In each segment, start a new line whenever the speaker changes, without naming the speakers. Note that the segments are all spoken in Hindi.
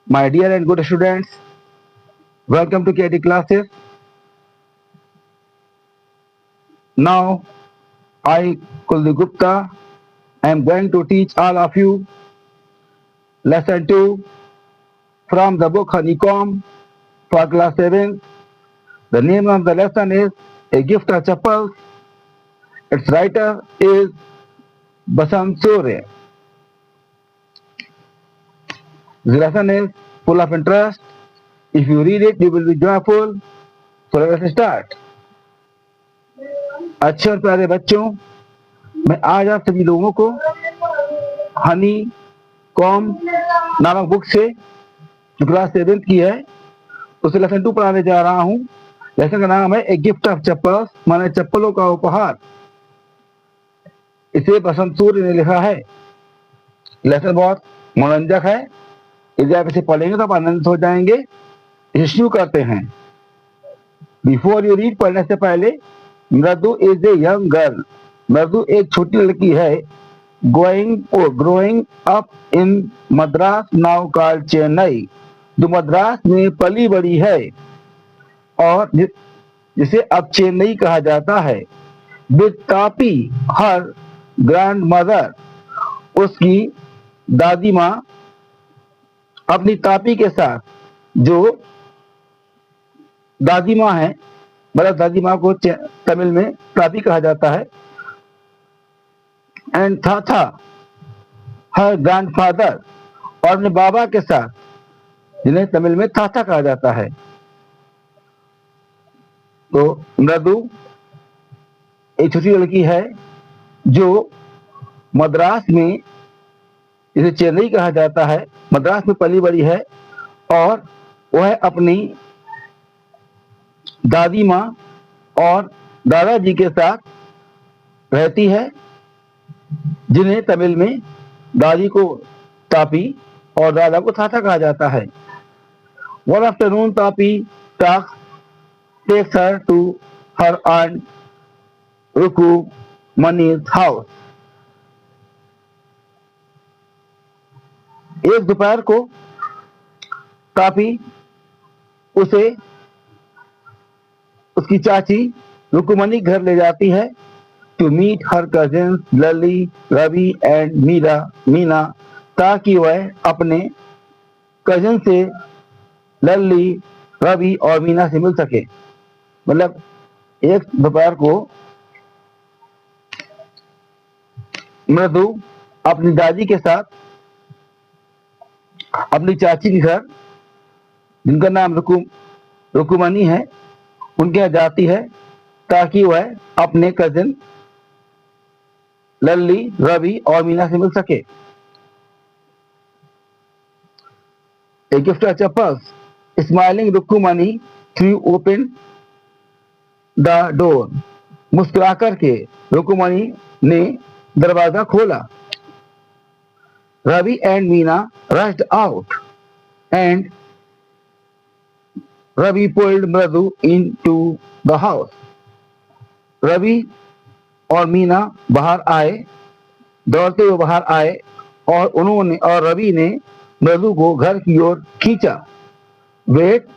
My dear and good students, welcome to KT classes. Now, I, Kuldeep Gupta, am going to teach all of you lesson 2 from the book Honeycomb for class 7. The name of the lesson is A Gift of Chappals. Its writer is Basant Surya. The lesson is full of interest. If you read it, you will be joyful. So let us start. अच्छे और प्यारे बच्चों, मैं आज आप सभी लोगों को हनी कॉम नामक बुक से जो क्लास 7 की है उसे लेसन 2 पढ़ाने जा रहा हूँ। लेसन का नाम है ए गिफ्ट ऑफ चप्पल्स, माने चप्पलों का उपहार। इसे बसंत सूर्य ने लिखा है। लेसन बहुत मनोरंजक है। यदि आप इसे पढ़ेंगे तो आप आनंदित हो जाएंगे। इसे शुरू करते हैं। बिफोर यू रीड, पढ़ने से पहले, मृदु इज ए यंग गर्ल। मृदु एक छोटी लड़की है। Growing up in Madras, now called Chennai, जो मद्रास में पली बड़ी है और जिसे अब चेन्नई कहा जाता है। With Tapi her grand mother, उसकी दादी माँ अपनी तापी के साथ, जो दादी माँ है, मतलब दादी माँ को तमिल में तापी कहा जाता है। एंड थाथा हर ग्रैंडफादर, और अपने बाबा के साथ, जिन्हें तमिल में थाथा कहा जाता है। तो मृदु एक छोटी लड़की है जो मद्रास में, जिसे चेन्नई कहा जाता है, मद्रास में पली बड़ी है और वह अपनी दादी माँ और दादाजी के साथ रहती है, जिन्हें तमिल में दादी को तापी और दादा को थाथा कहा जाता है। One afternoon Tapi takes her to her aunt Rukumani's house. एक दोपहर को तापी उसे उसकी चाची रुकुमनी घर ले जाती है to meet her cousins Lali, Ravi and Meena, ताकि वह अपने कजिन से लल्ली, रवि और मीना से मिल सके। मतलब एक दोपहर को मृदु अपनी दादी के साथ अपनी चाची के घर, जिनका नाम रुकुमनी है, उनके यहाँ जाती है ताकि वह अपने कजिन लल्ली, रवि और मीना से मिल सके। A gift of chappals. Smiling Rukmini threw open the door, मुस्कुराकर के रुकुमनी ने दरवाजा खोला। Ravi and Meena rushed out and Ravi pulled Mridu into the house. Ravi और मीना बाहर आए, दौड़ते हुए बाहर आए और रवि ने मृदु को घर की ओर खींचा। Wait,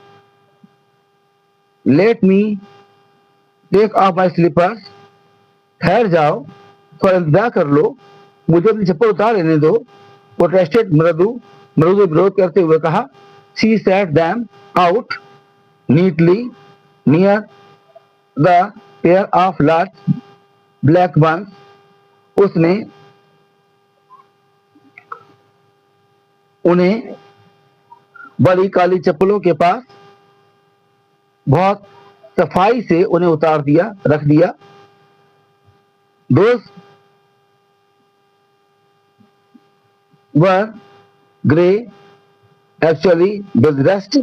let me take off my slippers, ठहर जाओ, थोड़ा इंतजार कर लो, मुझे अपनी चप्पल उतार लेने दो। प्रोटेस्टेड मृदु ने विरोध करते हुए कहा। She set them out neatly near the pair of large black buns, उसने उन्हें बड़ी काली चप्पलों के पास बहुत सफाई से उन्हें रख दिया। Those were grey, actually with rust.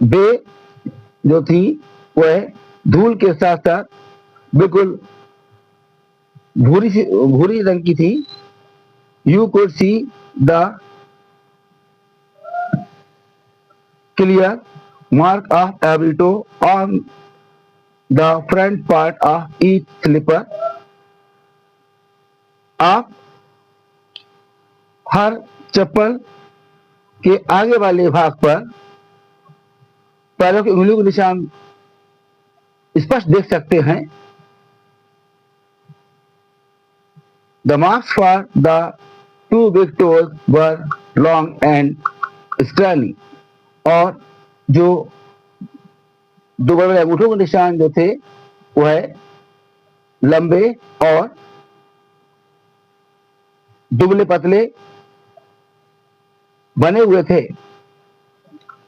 बे जो थी वह धूल के साथ साथ बिल्कुल भूरी रंग की थी। You could see the clear mark of every toe on the front part of each slipper. आप हर चप्पल के आगे वाले भाग पर पैरों की उंगलियों के निशान स्पष्ट देख सकते हैं। The marks for the two big toes were long and scrawny, और जो दो बड़े अंगूठों के निशान जो थे वह लंबे और दुबले पतले बने हुए थे।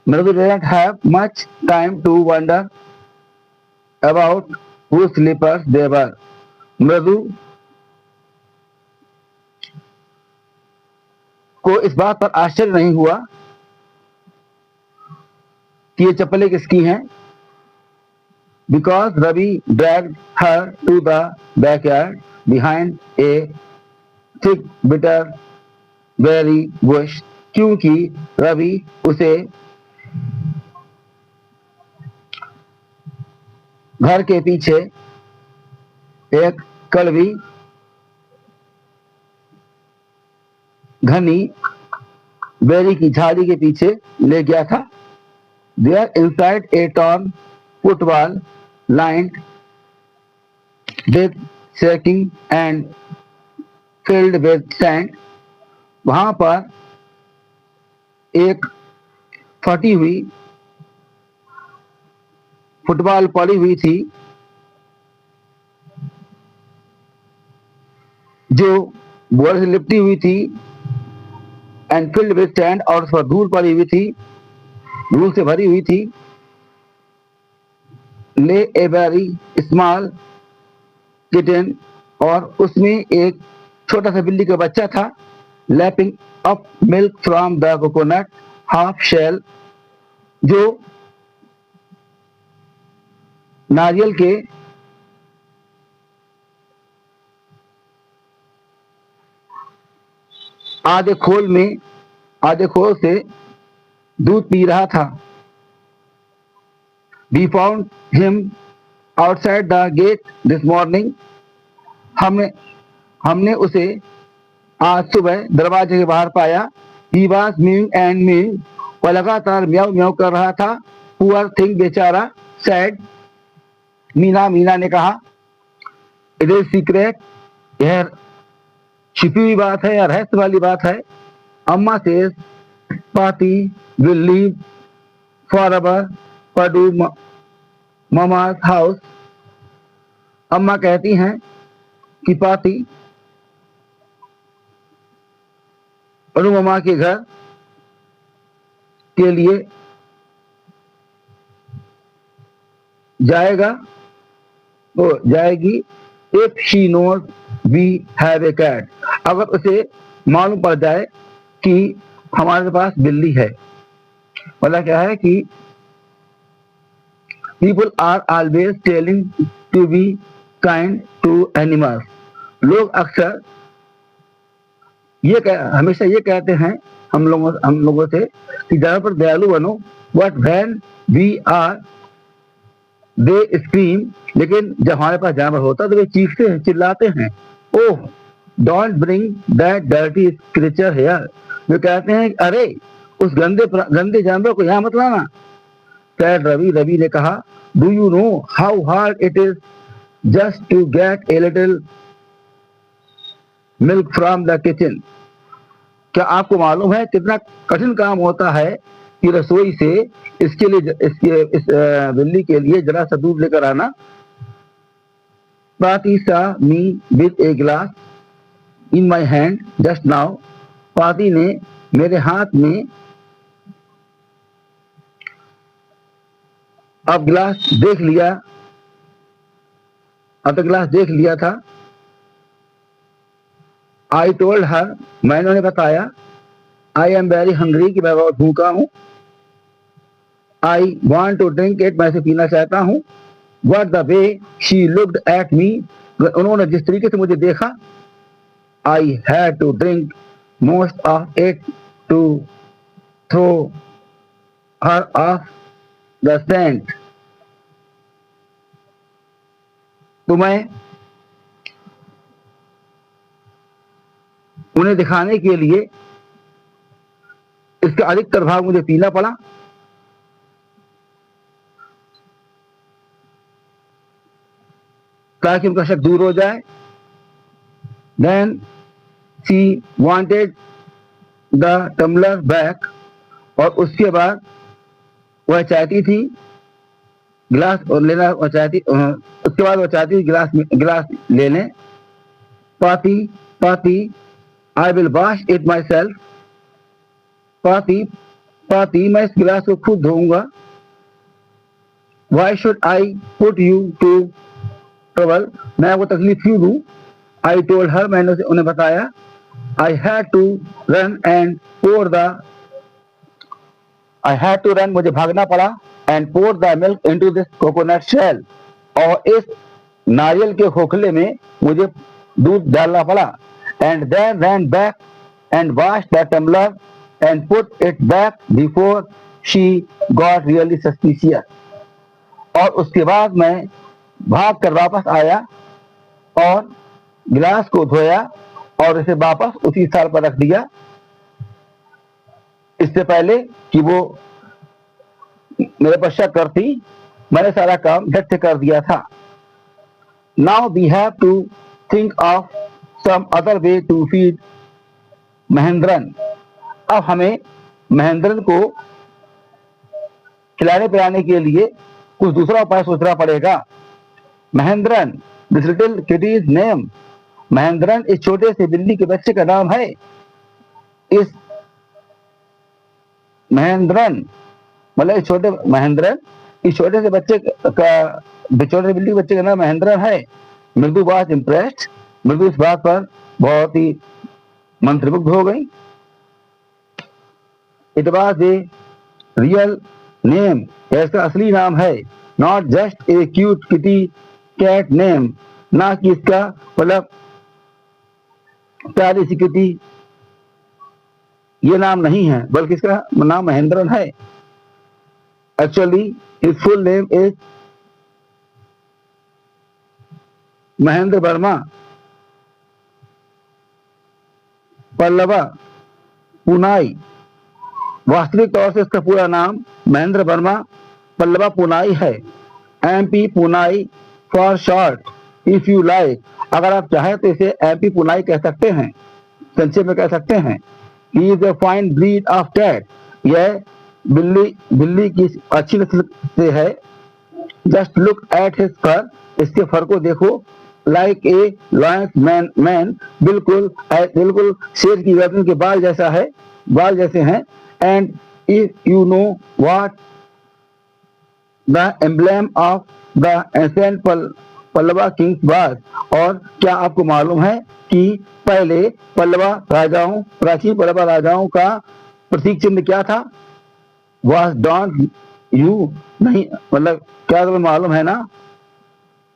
Mradu didn't have much time to wonder about whose slippers they were. मृदु को इस बात पर आश्चर्य नहीं हुआ कि ये चप्पलें किसकी हैं, because Ravi dragged her to the backyard behind a thick bitter berry bush, क्योंकि रवि उसे घर के पीछे एक कड़वी घनी बेरी की झाड़ी के पीछे ले गया था। There inside a torn football lined with shaking and filled with sand, वहां पर एक फटी हुई फुटबॉल पड़ी हुई थी जो बोर से लिपटी हुई थी एंड फिल्ड विद सैंड, और उस पर धूल पड़ी हुई थी, धूल से भरी हुई थी। ले ए वेरी स्मॉल किटन, और उसमें एक छोटा सा बिल्ली का बच्चा था। Lapping up milk from the coconut half shell, जो नारियल के आधे खोल से दूध पी रहा था। We found him outside the gate this morning. हमने उसे आज सुबह दरवाजे के बाहर पाया। He was mewing and mewing, वह लगातार म्याऊ म्याऊ कर रहा था। Poor thing, बेचारा, said मीना ने कहा। It is secret, यह छिपी हुई बात है या रहस्य वाली बात है। अम्मा says Pati will leave forever Padu Mama's house. अम्मा कहती हैं कि पाती पडू ममा के घर के लिए जाएगी। If she knows we have a cat, अगर उसे मालूम पड़ जाए कि हमारे पास बिल्ली है। मतलब क्या है कि people are always telling to be kind to animals. लोग अक्सर हमेशा ये कहते हैं हम लोगों से कि ज्यादा पर दयालु बनो। But when we are, they scream, लेकिन जब हमारे पास जानवर होता तो वे चीखते हैं, चिल्लाते हैं। Oh, don't bring that dirty creature here. वे कहते हैं अरे उस गंदे जानवर को यहाँ मत लाना। Said रवि ने कहा, Do you know how hard it is just to get a little milk from the kitchen? क्या आपको मालूम है कितना कठिन काम होता है कि रसोई से इस बिल्ली के लिए जरा सा दूध लेकर आना। Pati saw me with a glass in my hand just now. पाती ने मेरे हाथ में अब गिलास देख लिया था। I told her, मैंने उन्हें बताया, I am very hungry, कि मैं बहुत भूखा हूँ। I want to drink it, मैं इसे पीना चाहता हूँ। What the way she looked at me, उन्होंने जिस तरीके से मुझे देखा। I had to drink most of it to throw her off the scent. तो मैं उन्हें दिखाने के लिए इस इसका अधिकतर भाग मुझे पीना पड़ा। ताकि उनका शक दूर हो जाए। Then she wanted the tumbler back, और उसके बाद वह चाहती थी गिलास और लेना, उसके बाद वह चाहती थी गिलास ले लें। पाती पाती I will wash it myself. पाती पाती मैं इस गिलास को खुद धोऊंगा। Why should I put you to trouble, मैं वो तकलीफ क्यों दूं। आई टोल्ड हर, मैंने उन्हें बताया। I had to run and pour the, I had to run, मुझे भागना पड़ा, and pour the milk into this coconut shell, और इस नारियल के खोखले में मुझे दूध डालना पड़ा। And then run back and wash the tumbler and put it back before she got really suspicious, और उसके बाद मैं भाग कर वापस आया और गिलास को धोया और इसे वापस उसी स्थान पर रख दिया, इससे पहले कि वो मेरे पर शक करती। मैंने सारा काम झट से कर दिया था। Now we have to think of some other way to feed Mahendran, अब हमें महेंद्रन को खिलाने पिलाने के लिए कुछ दूसरा उपाय सोचना पड़ेगा। Mahendran, this little kitty's name, Mahendran इस छोटे से बिल्ली के बच्चे का नाम है। इस महेंद्रन मतलब इस छोटे महेंद्रन, इस छोटे से बच्चे का, छोटे से बिल्ली के बच्चे का नाम महेंद्रन है। मृदु वॉज इम्प्रेस्ड, मृदु इस बात पर बहुत ही मंत्रमुग्ध हो गई। It was a real name, इसका असली नाम है। Not just a cute kitty cat name, ना कि इसका मतलब प्यारी सी किटी ये नाम नहीं है, बल्कि इसका नाम महेंद्रन है। Actually his full name is Mahendra Varma Pallava Punai, वास्तविक तौर से इसका पूरा नाम महेंद्र वर्मा पल्लवा पुनाई है। MP पुनाई for short, if you like, अगर आप चाहें तो इसे MP पुनाई कह सकते हैं, संक्षेप में कह सकते हैं। He is a fine breed of cat, यह बिल्ली की अच्छी नस्ल से है। Just look at his fur, इसके फर को देखो। लाइक ए लॉयंस मैन, बिल्कुल शेर की गर्दन के बाल जैसा है, बाल जैसे हैं। And if you know what the emblem of the ancient Pallava Kings was, और क्या आपको मालूम है कि पहले प्राचीन पल्लवा राजाओं का प्रतीक चिन्ह क्या था। वाज डोंट यू, नहीं मतलब क्या तुम्हें मालूम है ना।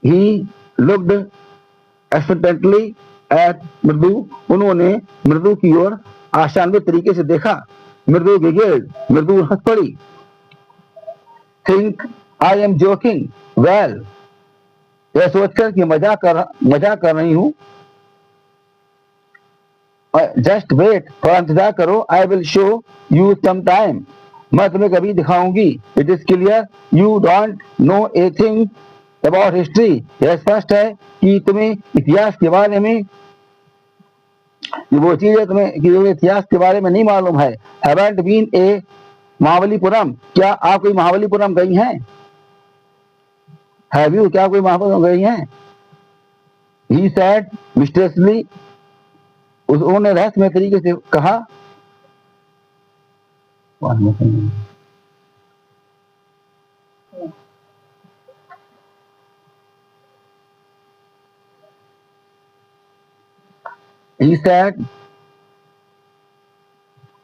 ही लुक्ड एक्सपेक्टेंटली एट मृदु, उन्होंने मृदु की ओर आशान्वित तरीके से देखा। मृदु गिगल्ड, मृदु हंस पड़ी। Think I am joking, well, यह सोचकर कि मजाक कर रही हूं। जस्ट वेट, थोड़ा इंतजार करो। I will show you some time, मैं तुम्हें कभी दिखाऊंगी। It is clear you don't know a thing about history, यह स्पष्ट है कि तुम्हें इतिहास के बारे में, वो चीज है तुम्हें इतिहास के बारे में नहीं मालूम है। हैवंट बीन ए महाबलीपुरम, क्या आप कोई महाबलीपुरम गई हैं। हैव यू, क्या कोई महाबलीपुरम गई हैं। ही सेड मिस्टेरियसली, उन्होंने रहस्यमय तरीके से कहा। He said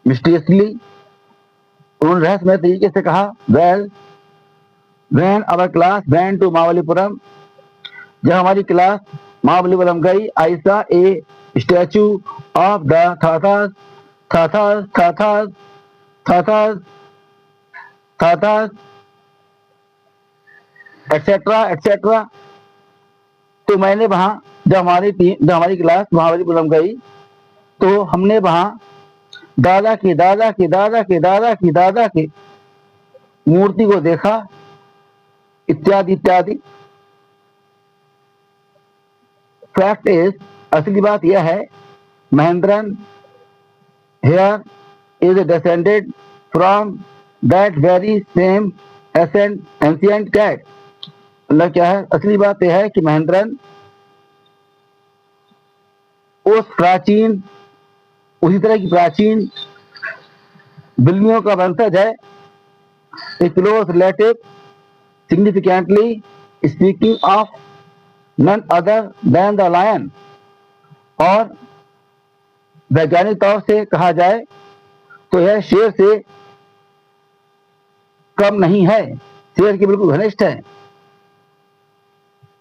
mysteriously, उन्होंने रहस्यमय तरीके से कहा। Well, when our class went to Mahabalipuram, जब हमारी क्लास महाबलीपुरम गई, I saw a statue of the Thathas etc. तो मैंने वहां जब हमारी क्लास महाबलीपुरम गई तो हमने वहां दादा के दादा के दादा के दादा के दादा के मूर्ति को देखा, इत्यादि इत्यादि। फैक्ट इज, असली बात यह है, Mahendran here is descended from that very same ancient cat। मतलब क्या है, असली बात यह है कि महेंद्रन उस प्राचीन, उसी तरह की प्राचीन बिल्लियों का वंशज है। A close relative, significantly speaking of none other than the lion। और वैज्ञानिक तौर से कहा जाए तो यह शेर से कम नहीं है, शेर के बिल्कुल घनिष्ठ है,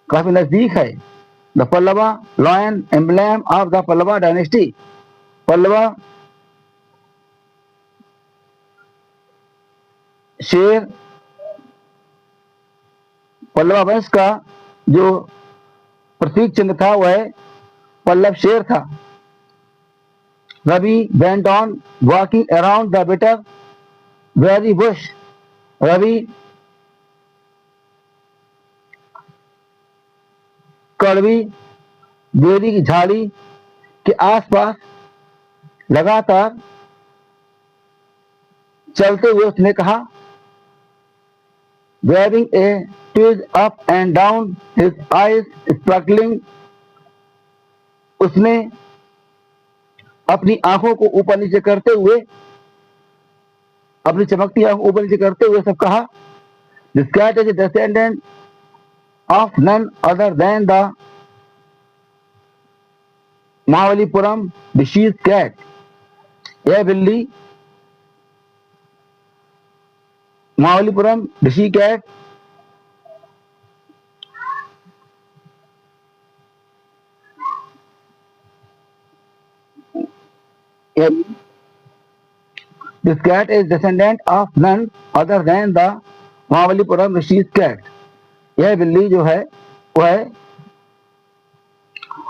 काफी नजदीक है। The Pallava lion, emblem of the Pallava dynasty. Pallava शेर, पल्लवा वंश का जो प्रतीक चिन्ह था वह पल्लव शेर था। Ravi went on walking around the bitter berry bush। Ravi कड़वी बेरी की झाड़ी के आसपास लगातार चलते हुए उसने कहा, wearing a twist up and down, his eyes sparkling। उसने अपनी आंखों को ऊपर नीचे करते हुए, अपनी चमकती आंखों ऊपर नीचे करते हुए सब कहा, this cat is a descendant of none other than the Mahabalipuram disease cat. यह बिल्ली महाबलीपुरम डिसी cat This cat is descendant of none other than the Mahabalipuram disease cat. यह बिल्ली जो है वह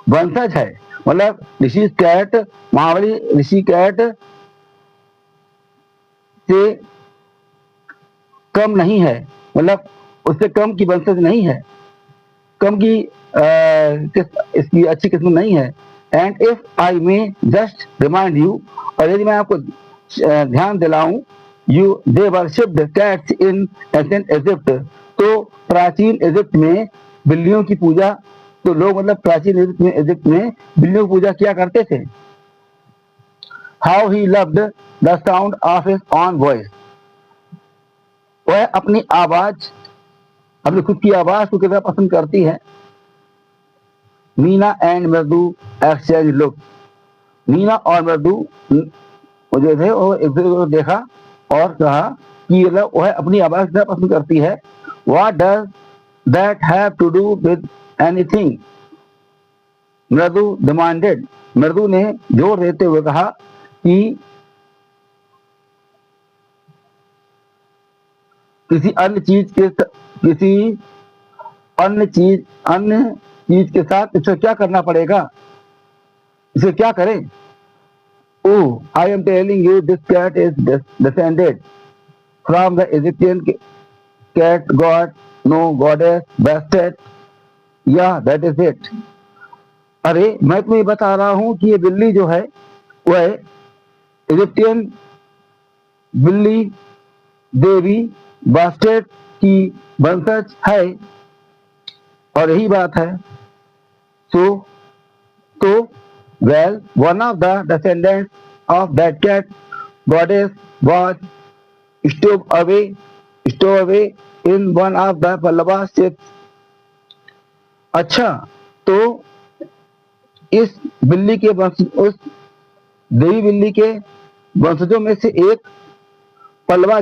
वंशज है, मतलब ऋषि कैट महाबली ऋषि कैट से कम नहीं है, मतलब उससे कम की वंशज नहीं है, कम की इसकी अच्छी किस्म नहीं है। And if I may just remind you, और यदि मैं आपको ध्यान दिलाऊं, you they worshipped cats in ancient Egypt. तो प्राचीन इजिप्ट में बिल्लियों की पूजा, तो लोग मतलब प्राचीन इजिप्ट में बिल्लियों की पूजा किया करते थे। How he loved the sound of his on voice. वह अपनी आवाज, अपनी खुद की आवाज को कितना पसंद करती है। मीना एंड मृदु एक्सचेंज लुक। मीना और मृदु जो थे वो एक दूसरे को देखा और कहा कि वह अपनी आवाज कितना पसंद करती है। What does that have to do with anything, Mridu demanded. Mridu ने जोर देते हुए कहा कि किसी अन्य चीज के साथ इसे क्या करना पड़ेगा, इसे क्या करें। Oh, I am telling you, this cat is descended from the Egyptian cat god, no goddess, Bastet। Yeah, that is it। अरे मैं तुम्हें बता रहा हूं कि ये बिल्ली जो है वह इजिप्टियन बिल्ली देवी बास्टेट की वंशज है, और यही बात है। तो well, one of the descendants of that cat goddess was stowed away in one of the Pallava ships। अच्छा, तो इस बिल्ली के वंश, उस देवी बिल्ली के वंशजों में से एक पल्लवा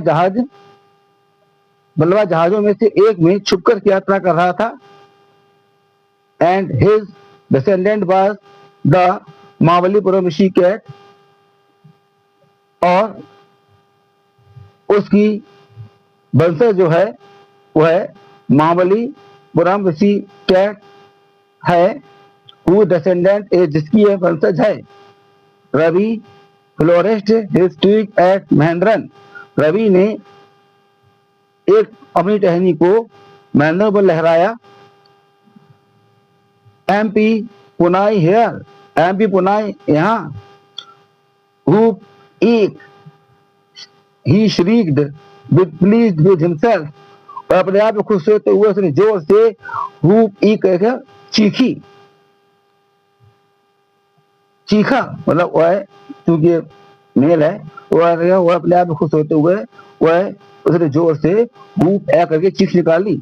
जहाजों में से एक में छुपकर यात्रा कर रहा था। And his descendant was the Mahabalipuram Rishi cat, और उसकी वंशज जो है वह महाबलीपुरम ऋषि कैट है। हु descendant is, जिसकी यह वंशज है। Ravi flourished his twig at Mahendran. Ravi ने एक अपनी टहनी को महेंद्र पर लहराया। MP Punai here, MP Punai यहाँ। Who एक ही shrieked with pleased with himself, और अपने आप में खुश होते हुए उसने जोर से who एक चीखी, चीखा मतलब वह चूंकि मेल है वह अपने आप में खुश होते हुए वह उसने जोर से whoop करके चीख निकाली।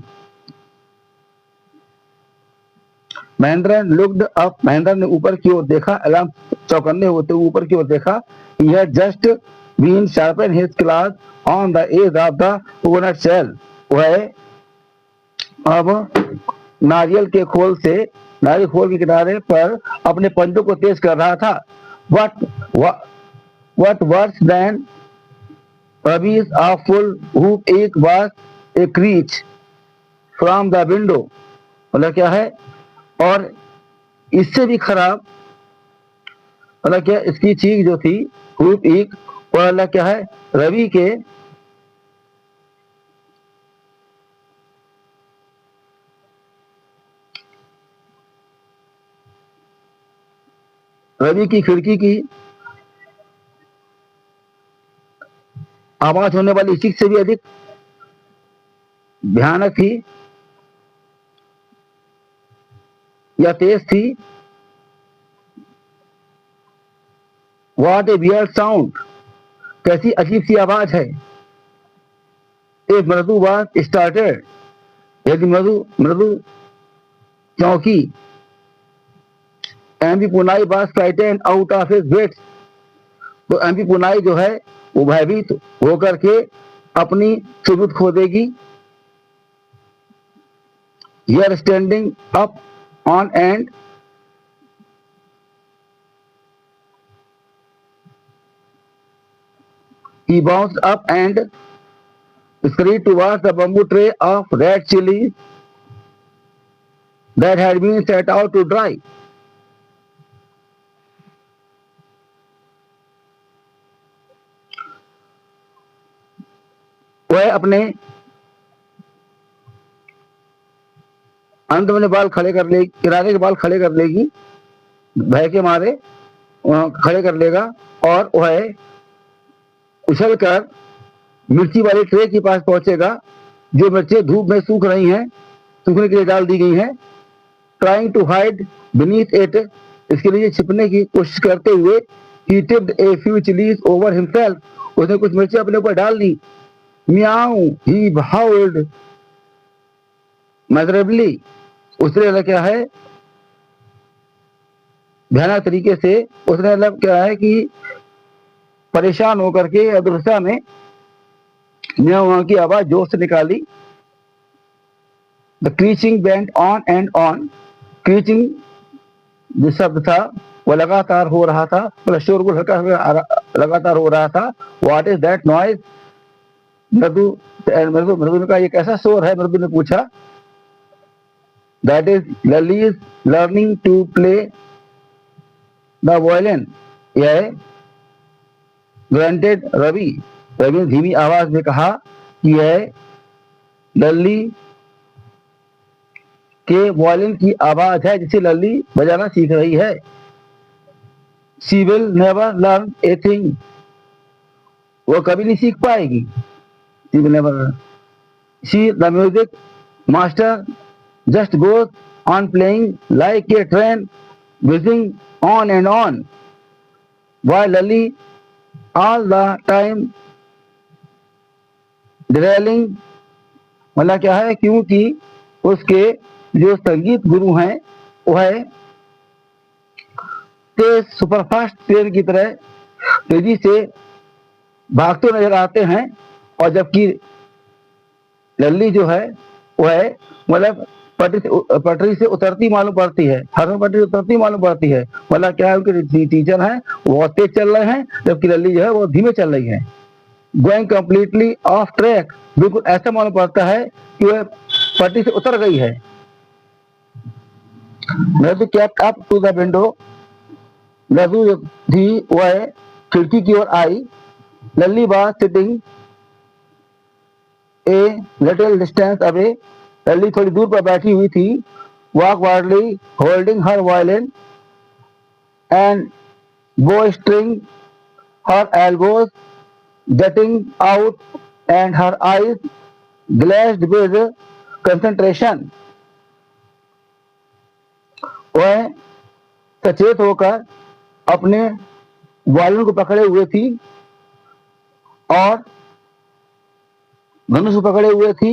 महेंद्र लुक्ड अप, महेंद्र ने ऊपर की ओर देखा। अलार्म चौकन्ने होते हुए ऊपर की ओर देखा। He had just been sharpened his claws on the edge of the coconut shell. वह अब नारियल के खोल के किनारे पर अपने पंजों को तेज कर रहा था। What worse than Ravi's awful whoop एक was a screech from the window, मतलब क्या है, और इससे भी खराब मतलब क्या इसकी चीख जो थी whoop एक, और अल्लाह क्या है रवि की खिड़की की आवाज होने वाली चीख से भी अधिक भयानक थी या तेज थी। What a weird sound, कैसी अजीब सी आवाज है। एक मृदु was started, यदि मृदु चौंकी। MP पुनाई was frightened out of his wits, तो MP पुनाई जो है वो भयभीत होकर के अपनी सुबुत खो देगी। Here standing up on end, he bounced up and scurried towards the bamboo tray of red chilies that had been set out to dry. वह अपने अंत में बाल खड़े कर लेगी, किनारे के बाल खड़े कर लेगी, भय के मारे खड़े कर लेगा, और वह उछल कर मिर्ची वाली ट्रे के पास पहुंचेगा जो मिर्चें धूप में सूख रही हैं, सूखने के लिए डाल दी गई हैं। Trying to hide beneath it, इसके लिए छिपने की कोशिश करते हुए he tipped a few chillies over himself, उसने कुछ मिर्चें अपने ऊपर डाल दी। म्याऊ ही हाउल्ड मिजरेबली, उसने क्या है भयानक तरीके से उसने मतलब क्या है कि परेशान होकर के अदृश्य में म्याऊ की आवाज जोर से निकाली। The creaking went on and on, creaking जो शब्द था वो लगातार हो रहा था, मतलब शोरगुल हल्का लगातार हो रहा था। व्हाट इज दैट नॉइज, मृदु ने कहा ये कैसा शोर है, मृदु ने पूछा। That is Lalli is learning to play the violin, यह ग्रांटेड रवि ने धीमी आवाज में कहा कि यह लल्ली के वायलिन की आवाज है जिसे लल्ली बजाना सीख रही है। She will never learn a thing, वो कभी नहीं सीख पाएगी। She will never learn, she the music master just goes on playing like a train whizzing on and on, while Lally all the time derailing, मतलब क्या है क्योंकि उसके जो संगीत गुरु हैं वह तेज सुपरफास्ट ट्रेन की तरह तेजी से भागते नजर आते हैं, और जबकि लल्ली जो है वह मतलब पटरी से उतरती मालूम पड़ती है, हर पटरी उतरती मालूम पड़ती है। मतलब क्या है उनके टीचर हैं वो तेज चल रहे हैं जबकि लल्ली जो है वो धीमे चल रही है। गोइंग कम्प्लीटली ऑफ ट्रैक, बिल्कुल ऐसा मालूम पड़ता है कि वह पटरी से उतर गई है। Mridu kept up to the window, Mridu थी वह खिड़की की ओर आई। लल्ली was sitting a little distance away. लल्ली थोड़ी दूर पर बैठी हुई थी। Awkwardly holding her violin and bowstring, her elbows jutting out and her eyes glazed with concentration. वह सचेत होकर अपने वायलिन को पकड़े हुए थी और धनुष को पकड़े हुए थी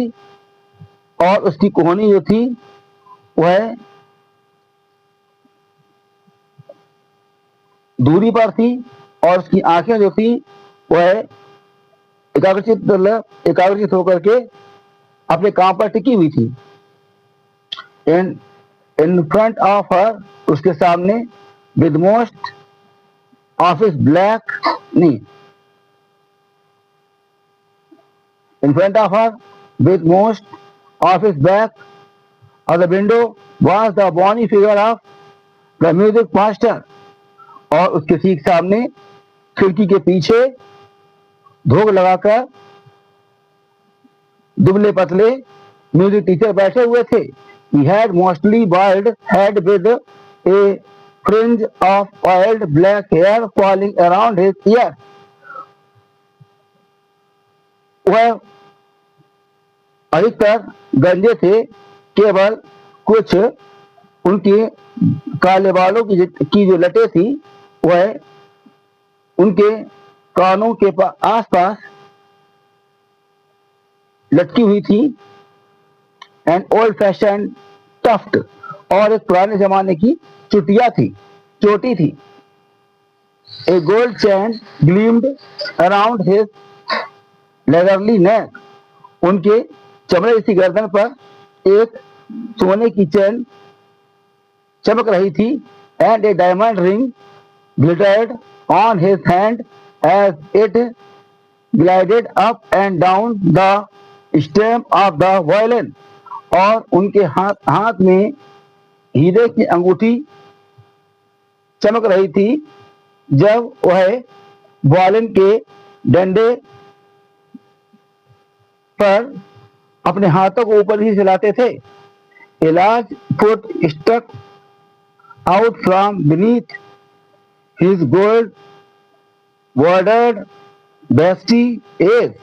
और उसकी कोहनी जो थी वह दूरी पर थी और उसकी आंखें जो थी वह एकाग्रचित होकर के अपने काम पर टिकी हुई थी। इन फ्रंट ऑफ हर, उसके सामने, with most of his black नहीं, in front of her, with most of his back of the window, was the bony figure of the music master. और उसके ठीक सामने खिड़की के पीछे धोख लगाकर दुबले पतले म्यूजिक टीचर बैठे हुए थे। He had mostly bald head with a fringe of oiled black hair falling around his ears. वह अधिकतर गंजे थे, केवल कुछ उनके काले बालों की जो लटें थी वह उनके कानों के आसपास लटकी हुई थी। एंड ओल्ड फैशन टफ्ट, और एक पुराने जमाने की चोटी थी। ए gold chain gleamed around his लेदरली नेक, उनके चमड़े जैसी गर्दन पर एक सोने की चैन चमक रही थी। And a diamond ring glittered on his hand as it glided up and down the stem of the violin, और उनके हाथ में हीरे की अंगूठी चमक रही थी जब वह वायलिन के डंडे पर अपने हाथों को ऊपर ही चलाते थे। A large foot stuck out from beneath his gold bordered vesty edge,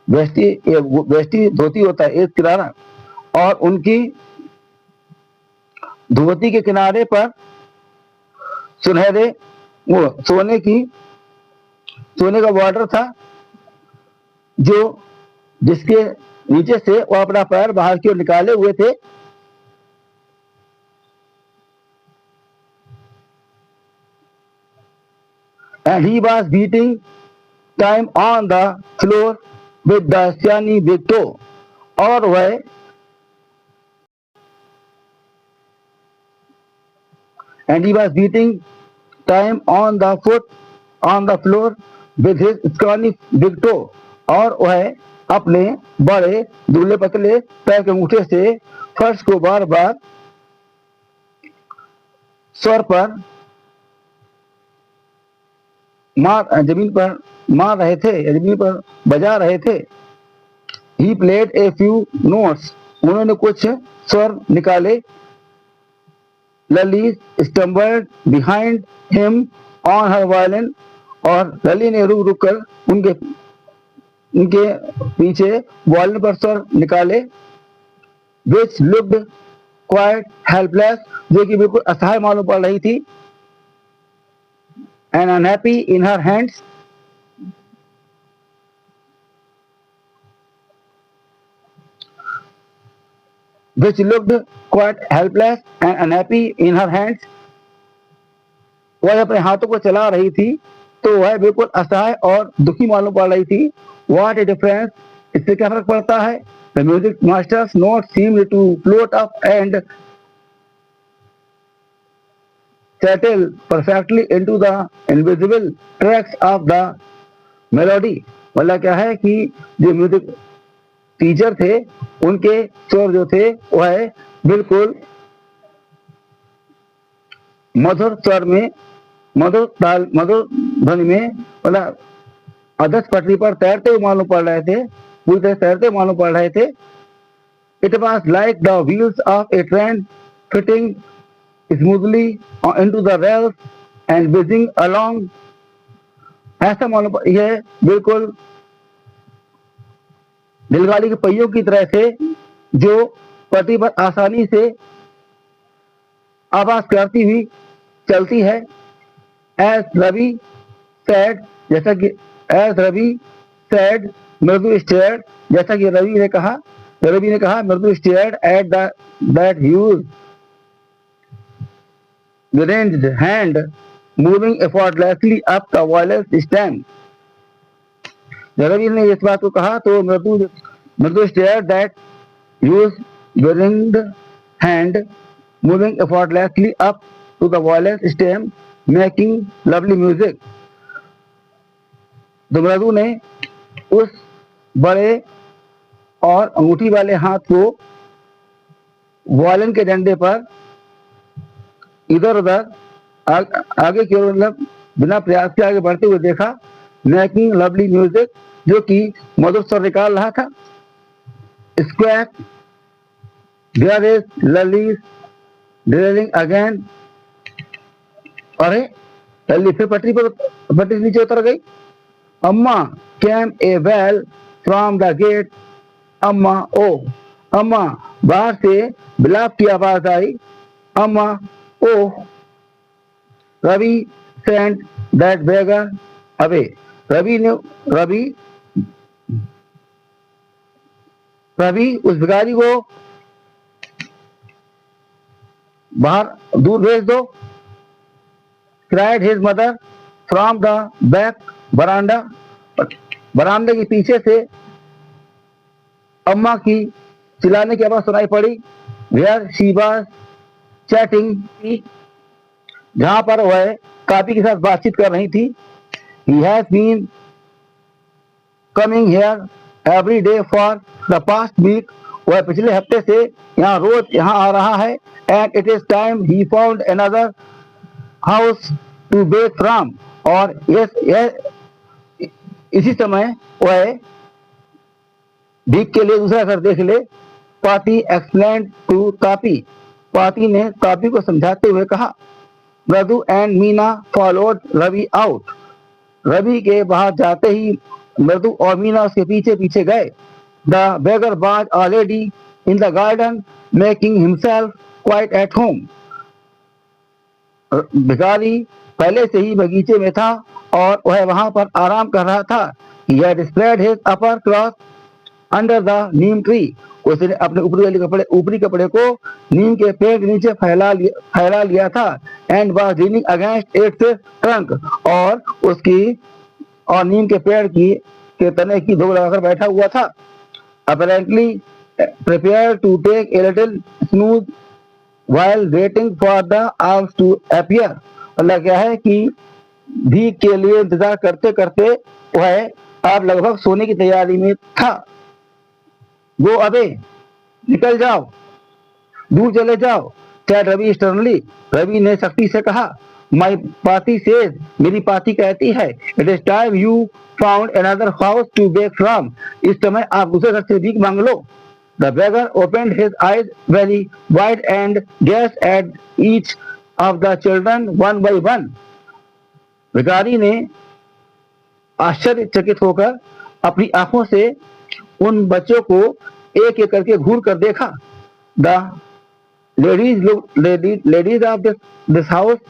vesty dhoti होता है, एज किनारा, और उनकी धोती के किनारे पर सुनहरे सोने का बॉर्डर था, जो जिसके नीचे से वो अपना पैर बाहर की ओर निकाले हुए थे। And he was beating time on the floor with the shiny big toe, और वह and he was beating time on the floor with his scrawny big toe, और वह अपने बड़े दुबले पतले पैर के अंगूठे से फर्श को बार बार स्वर पर जमीन पर मार रहे थे, जमीन पर बजा रहे थे। He played a few notes, उन्होंने कुछ स्वर निकाले। लली stumbled behind him on her violin, और लली ने रुक कर उनके पीछे वायलिन पर स्वर निकाले। Which looked quite helpless, जो कि बिल्कुल असहाय मालूम पड़ रही थी। And unhappy in her hands, which looked quite helpless and unhappy in her hands, वह अपने हाथों को चला रही थी तो वह बिल्कुल असहाय और दुखी मालूम पड़ रही थी। What a difference, इससे क्या फर्क पड़ता है। The music master's notes seemed to float up and settle perfectly into the invisible tracks of the melody। मतलब क्या है कि जो म्यूजिक टीचर थे उनके स्वर जो थे वह बिल्कुल मधुर स्वर में मधुर ताल मधुर ध्वनि में मतलब अध्यक्ष पटरी पर तैरते हुए मालूम पड़ रहे थे, पूरी तरह तैरते हुए मालूम पड़ रहे थे। It was like the wheels of A train fitting smoothly into the rails and Beijing along. ऐसा मालूम यह बिल्कुल रेलगाड़ी के पहियों की तरह से जो पटरी पर आसानी से आवाज करती हुई चलती है। एज रवि सैड, जैसा कि as Ravi said Mridu stared, जैसा कि रवि ने कहा Mridu stared at that huge grained hand moving effortlessly up the violin's stem. जब रवि ने इस बात को कहा तो Mridu stared that huge grained hand moving effortlessly up to the violin's stem, making lovely music। तो मृदु ने उस बड़े और अंगूठी वाले हाथ को वायलिन के डंडे पर इधर उधर आगे की ओर मतलब बिना प्रयास के आगे बढ़ते हुए देखा। मेकिंग लवली म्यूजिक, जो कि मधुर स्वर निकाल रहा था। Squawk there is Lalli's drilling again. अरे लली फिर पटरी से नीचे उतर गई। Amma came a wail from the gate. अम्मा ओ, अम्मा बाहर से बिलाप की आवाज आई। अम्मा oh, Ravi send that beggar away. Ravi उस भिखारी को बाहर दूर भेज दो। Cried his mother from the back veranda. बरामदे के पीछे से अम्मा की चिल्लाने की आवाज सुनाई पड़ी। वेयर शी वाज चैटिंग, जहां पर वह कापी के साथ बातचीत कर रही थी। He has been coming here every day for the past week. वह पिछले हफ्ते से रोज यहाँ आ रहा है। And it is time he found another house to beg from. और इसी समय वह भीख के लिए दूसरा घर देख ले। पाती एक्सप्लेन्ड टू कापी। पाती ने कापी को समझाते हुए कहा। Mridu and Meena followed Ravi out. Ravi के बाहर जाते ही मृदु और मीना उसके पीछे पीछे गए। The beggar was already in the garden making himself quite at home. भिखारी पहले से ही बगीचे में था और वह वहां पर आराम कर रहा था। He had spread his upper cloth under the neem tree। उसने अपने ऊपरी कपड़े को नीम के पेड़ के नीचे फैला लिया था। And was leaning against its trunk, और नीम के पेड़ के तने की धूल लगाकर बैठा हुआ था। Apparently prepared to take a little snooze while waiting for the hours to appear। मतलब क्या है कि भीख के लिए इंतजार करते करते वह अब लगभग सोने की तैयारी में था। गो अवे, निकल जाओ, दूर चले जाओ। Chat Ravi sternly. रवि ने सख्ती से कहा। माई पाती सेज, मेरी पाती कहती है। It is time you found another house to beg from. इस समय आप दूसरे घर से भीख मांग लो। The beggar opened his eyes very wide and gazed at each of the children one by one। भिखारी ने आश्चर्यचकित होकर अपनी आंखों से उन बच्चों को एक एक करके घूर कर देखा। The ladies of this house,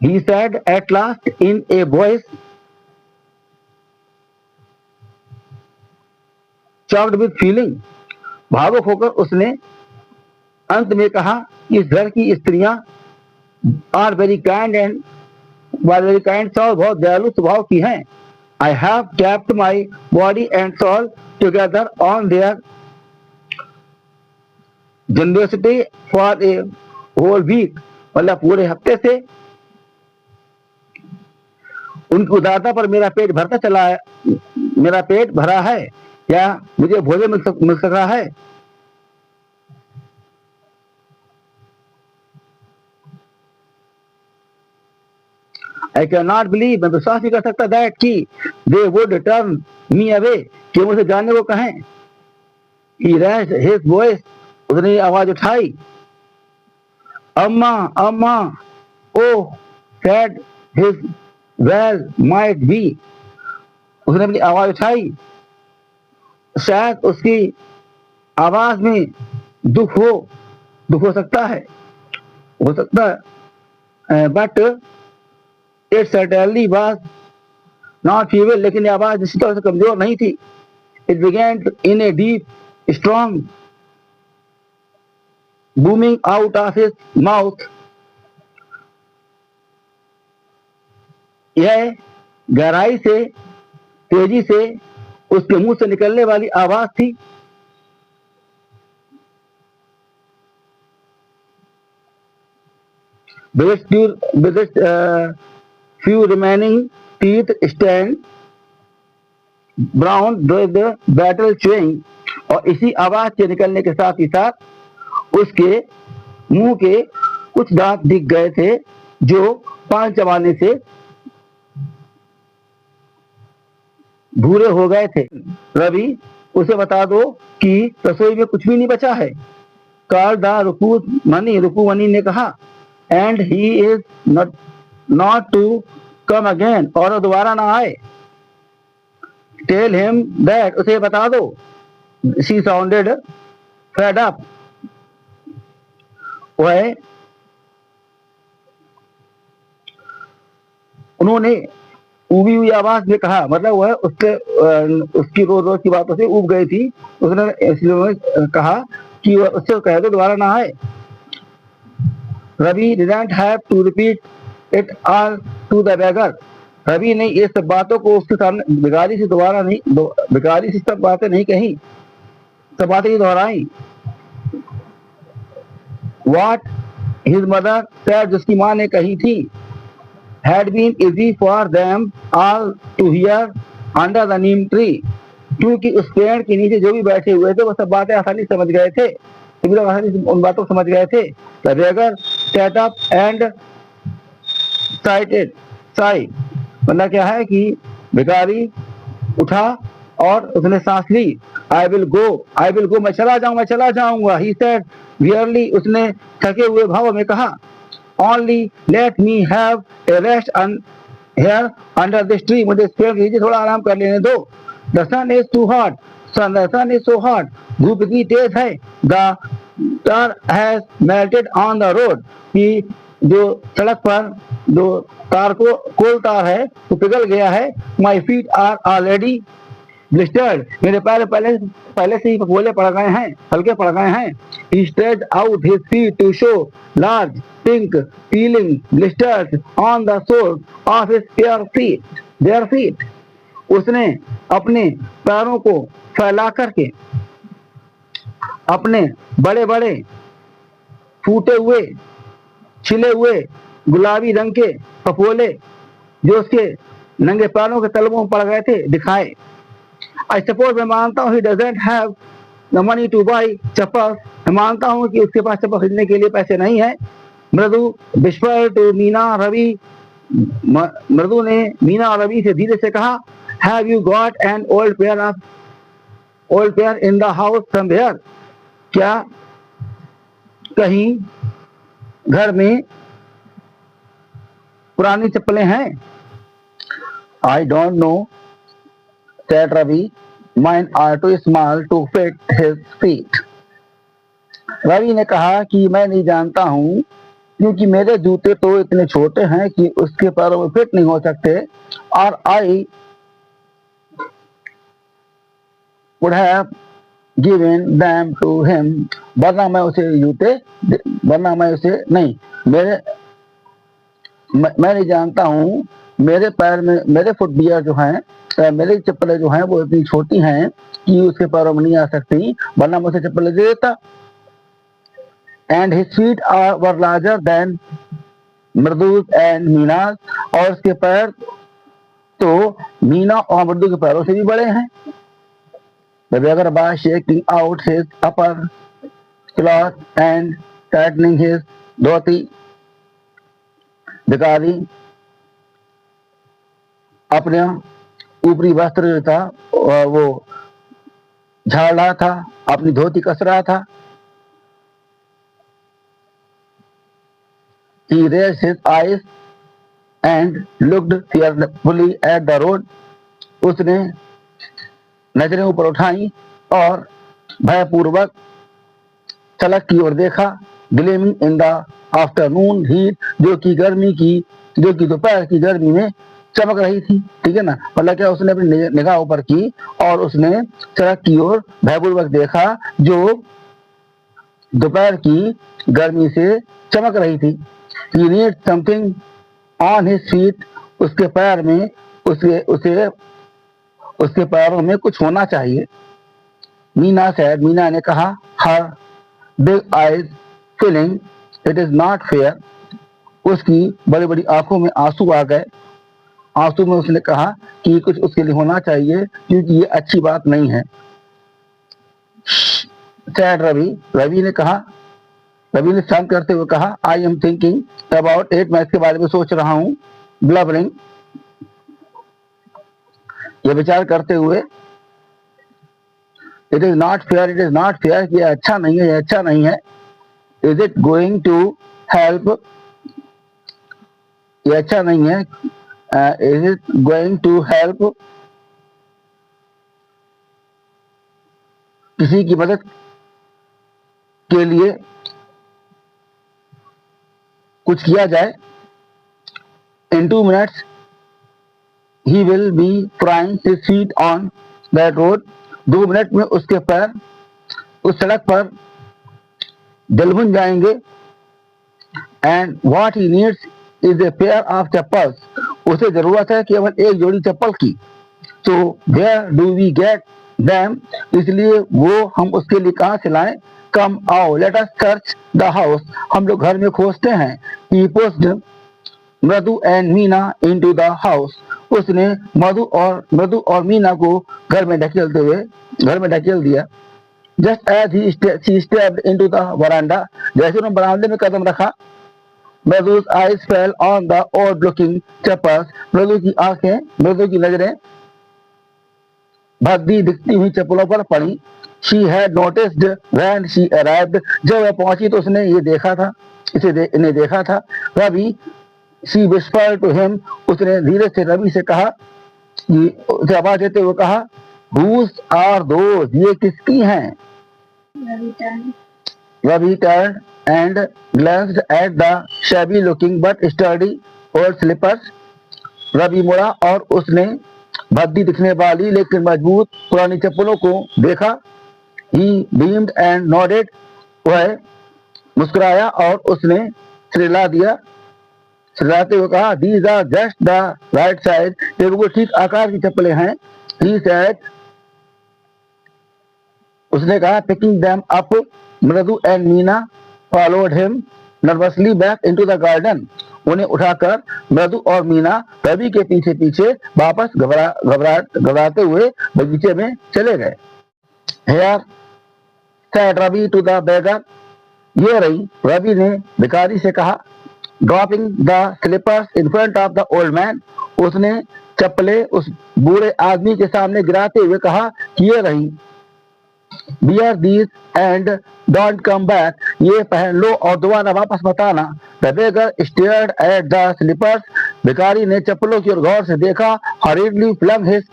he said at last in a voice choked with feeling। भावुक होकर उसने अंत में कहा कि इस घर की स्त्रियां आर वेरी काइंड बहुत दयालु स्वभाव की हैं। I have kept my body and soul together on their generosity for a whole week. मतलब पूरे हफ्ते से उनकी उदारता पर मेरा पेट भरा है, या मुझे भोजन मिल सक रहा है। आई कैन नॉट बिलीव, मैं विश्वास नहीं कर सकता दैट कि they would turn me away, कि मुझे जाने को कहें। ही रेज्ड हिज वॉइस, उसने आवाज उठाई। अम्मा अम्मा, oh said his well might be, उसने अपनी आवाज उठाई, शायद उसकी आवाज में दुख हो सकता है, but it certainly was not feeble, लेकिन ये आवाज निश्चित तौर से कमजोर नहीं थी। It began in a deep strong booming out of his mouth, यह गहराई से तेजी से उसके मुंह से निकलने वाली आवाज थी। with its few remaining teeth stand brown with the battle chewing, और इसी आवाज के निकलने के साथ ही साथ उसके मुंह के कुछ दांत दिख गए थे जो पान चबाने से भूरे हो गए थे। रवि, उसे बता दो कि रसोई में कुछ भी नहीं बचा है। कॉल द रुकुमनी ने कहा, and he is not to come again, और दोबारा ना आए। टेल हिम दैट, उसे बता दो। शी साउंडेड फेड अप, वह उन्होंने उबी हुई आवाज में कहा, मतलब वह उसकी रोज रोज की बातों से उब गई थी। उसने इसलिए कहा कि वह उससे कह दो दोबारा ना आए। Ravi didn't have to repeat it all to the beggar, Ravi ने ये सब बातों को उसके सामने भिखारी से सब बातें नहीं कही, सब बातें ही दोहराई। व्हाट हिज मदर सेड, जिसकी माँ ने कही थी, had been easy for them all to hear under the neem tree, क्योंकि उस पेड़ के नीचे जो भी बैठे हुए थे वो सब बातें आसानी समझ गए थे, सभी लोग आसानी से उन बातों को समझ गए थे। The beggar sat up and sighed, मतलब क्या है कि भिखारी उठा और उसने सांस ली। I will go, मैं चला जाऊंगा। He said wearily, उसने थके हुए भाव में कहा। Only let me have a rest here under this tree, मुझे इस पेड़ के नीचे थोड़ा आराम कर लेने दो। The sun is too hot, the sun is so hot, धूप इतनी तेज है। The tar has melted on the road, कि जो सड़क पर जो कोल तार है वो पिघल गया है। My feet are already blistered, मेरे पैर पहले से ही फफोले पड़ गए हैं, हल्के पड़ गए हैं। He stretched out his feet to show large pink peeling blisters on the soles of his bare feet, उसने अपने पैरों को फैला करके अपने बड़े बड़े फूटे हुए छिले हुए गुलाबी रंग के फफोले जो उसके नंगे पैरों के तलवों में पड़ गए थे दिखाए। I suppose, मैं मानता हूँ, he doesn't have the money to buy चप्पल, मैं मानता हूँ कि उसके पास चप्पल खरीदने के लिए पैसे नहीं है। मृदु whispered to मीना रवि, मृदु ने मीना और रवि से धीरे से कहा, have you got an old pair in the house somewhere, क्या कहीं घर में पुरानी चप्पलें हैं? I don't know, said Ravi, mine are too small to fit his feet. Ravi ने कहा कि मैं नहीं जानता हूँ, क्योंकि मेरे जूते तो इतने छोटे हैं कि उसके पैरों में फिट नहीं हो सकते। और I would have given them to him, वरना मैं उसे नहीं, मैं नहीं जानता हूँ, मेरे पैर में मेरे फुटवियर जो हैं, मेरी चप्पलें जो हैं वो इतनी छोटी हैं कि उसके पैरों में नहीं आ सकती, वरना मैं उसे चप्पलें दे देता। And his feet were larger than मृदु and मीना, और उसके पैर तो मीना और मृदु के पैरों से भी बड़े हैं। The beggar was shaking out his upper cloth and tightening his dhoti. भिखारी अपने ऊपरी वस्त्र जो था वो झाड़ रहा था, अपनी धोती कस रहा था। He raised his eyes and looked fearfully at the road. उसने नजरें ऊपर उठाई और भयपूर्वक सड़क की ओर देखा। Gleaming in the afternoon heat, जो कि दोपहर की गर्मी में चमक रही थी। ठीक है ना, मतलब क्या, उसने अपनी निगाह ऊपर की और उसने सड़क की ओर भयपूर्वक देखा जो दोपहर की गर्मी से चमक रही थी। He needs something on his feet, उसके पैर में उसके पैरों में कुछ होना चाहिए। मीना ने कहा, her big eyes filling, it is not fair, उसकी बड़ी बड़ी आंखों में आंसू आ गए। आंसू में उसने कहा कि कुछ उसके लिए होना चाहिए क्योंकि ये अच्छी बात नहीं है। सैड रवि ने शांत करते हुए कहा, I am thinking about it, मैं इसके बारे में सोच रहा हूँ। ब्लबरिंग, ये विचार करते हुए, इट इज नॉट फेयर, ये अच्छा नहीं है। Is it going to help, ये अच्छा नहीं है। Is it going to help, किसी की मदद के लिए कुछ किया जाए। In 2 minutes he will be frying his feet on that road, 2 minute में उसके पैर उस सड़क पर जलभुन जाएंगे। And what he needs is a pair of chappals, उसे जरूरत है केवल एक जोड़ी चप्पल की। So where do we get them, इसलिए वो हम उसके लिए कहाँ से लाएं। Come आओ, let us search the house, हम लोग घर में खोजते हैं। He pushed मृदु and Meena into the house, उसने मधु और मीना को घर में ढकेल दिया। Just as she stepped into the veranda, जैसे उन्होंने बरामदे में कदम रखा। मृदु's eyes fell on the odd looking chappals, मृदु की नजरें भद्दी दिखती हुई चप्पलों पर पड़ी। She had noticed when she arrived, जब वह पहुंची तो उसने इन्हें देखा था। Ravi, she whispered to him, उसने धीरे से रवि से कहा, उसे आवाज देते हुए कहा, whose are those, ये किसकी हैं। Ravi turned and glanced at the shabby looking but sturdy old slippers. Ravi मुड़ा और उसने भद्दी दिखने वाली लेकिन मजबूत पुरानी चप्पलों को देखा। He beamed and nodded, वह मुस्कुराया और उसने चिल्लाते हुए कहा, These are just the right size, ये बिल्कुल ठीक आकार की चप्पलें हैं। He said, उसने कहा, picking them up, मृदु and Meena followed him nervously back into the garden, उन्हें उठाकर मृदु और मीना रवि के पीछे पीछे वापस घबराते हुए बगीचे में चले गए। Here said Ravi to the beggar, ये रही, रवि ने भिखारी से कहा। Dropping the slippers in front of the old man, उसने चप्पलें उस बूढ़े आदमी के सामने गिराते हुए कहा, ये रही। Wear these and don't come back, ये पहन लो और दोबारा वापस मत आना। The beggar stared at the slippers, भिखारी ने चप्पलों की ओर गौर से देखा। Hurriedly flung his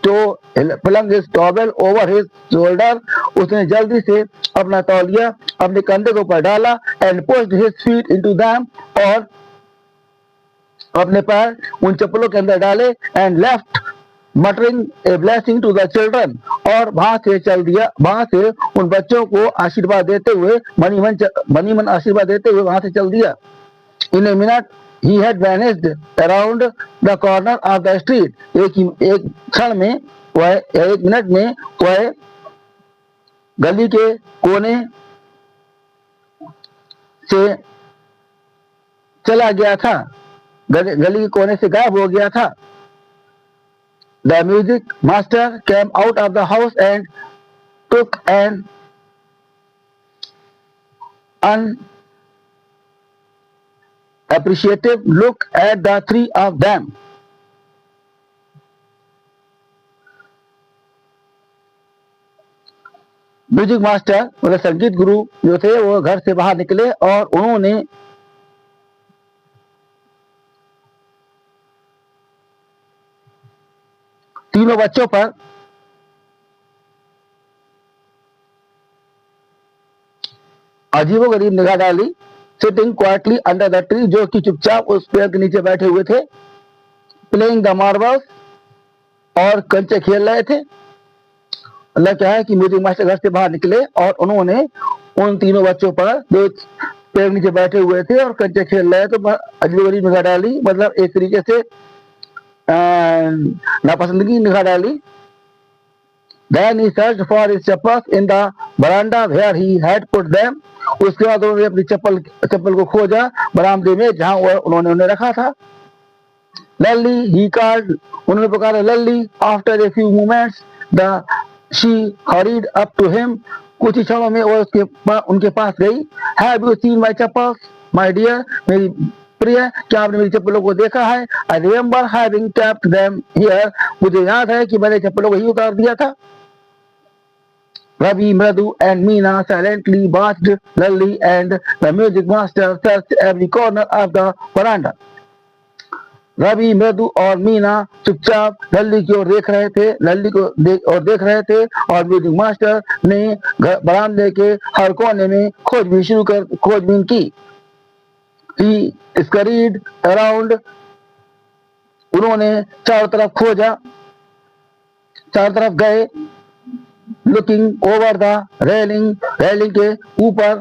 towel over his shoulder, उसने जल्दी से अपना तौलिया अपने कंधे के ऊपर डाला। And pushed his feet into them, और अपने पैर उन चप्पलों के अंदर डाले। And left muttering a blessing to the children, और वहां से उन बच्चों को आशीर्वाद देते हुए मनी मन आशीर्वाद देते हुए वहां से चल दिया। In a minute he had vanished around the corner of the street, एक क्षण में एक मिनट में वह गली के कोने से चला गया था, गली के कोने से गायब हो गया था। The music master came out of the house and took an unappreciative look at the three of them. Music master मतलब संगीत गुरु जो थे वो घर से बाहर निकले और उन्होंने तीनों बच्चों पर अजीबोगरीब निगाह डाली। Sitting quietly under the tree, जो कि चुपचाप उस पेड़ के नीचे बैठे हुए थे। प्लेइंग द मार्बल्स, और कंचे खेल रहे थे। अल्लाह क्या है कि म्यूजिक मास्टर घर से बाहर निकले और उन्होंने उन तीनों बच्चों पर जो पेड़ नीचे बैठे हुए थे और कंचे खेल रहे थे तो अजीबोगरीब निगाह डाली, मतलब एक तरीके से नापसंदगी निगाह डाली। Then he searched for his chappals in the veranda where he had put them. उसके बाद उन्होंने अपनी चप्पल को खोजा बरामदे में जहां उन्होंने उन्हें रखा था। Lally, he called, उन्होंने पुकारा लल्ली। After a few moments, she hurried up to him. कुछ ही क्षणों में वो उनके पास गई। Have you seen my chappals, my dear? मेरी प्रिय, क्या आपने मेरी चप्पलों को देखा है? I remember having kept them here. मुझे याद है कि मैंने चप्पलों को ही उतार दिया था। Ravi, Mradu and Meena silently watched Lally and the music master searched every corner of the veranda. Ravi, मृदु और मीना चुपचाप लल्ली की ओर देख रहे थे, देख रहे थे और म्यूजिक मास्टर ने बरामदे के हर कोने में खोजबीन की। He scurried around, उन्होंने चारों तरफ खोजा, चारों तरफ गए। लुकिंग ओवर द रेलिंग के ऊपर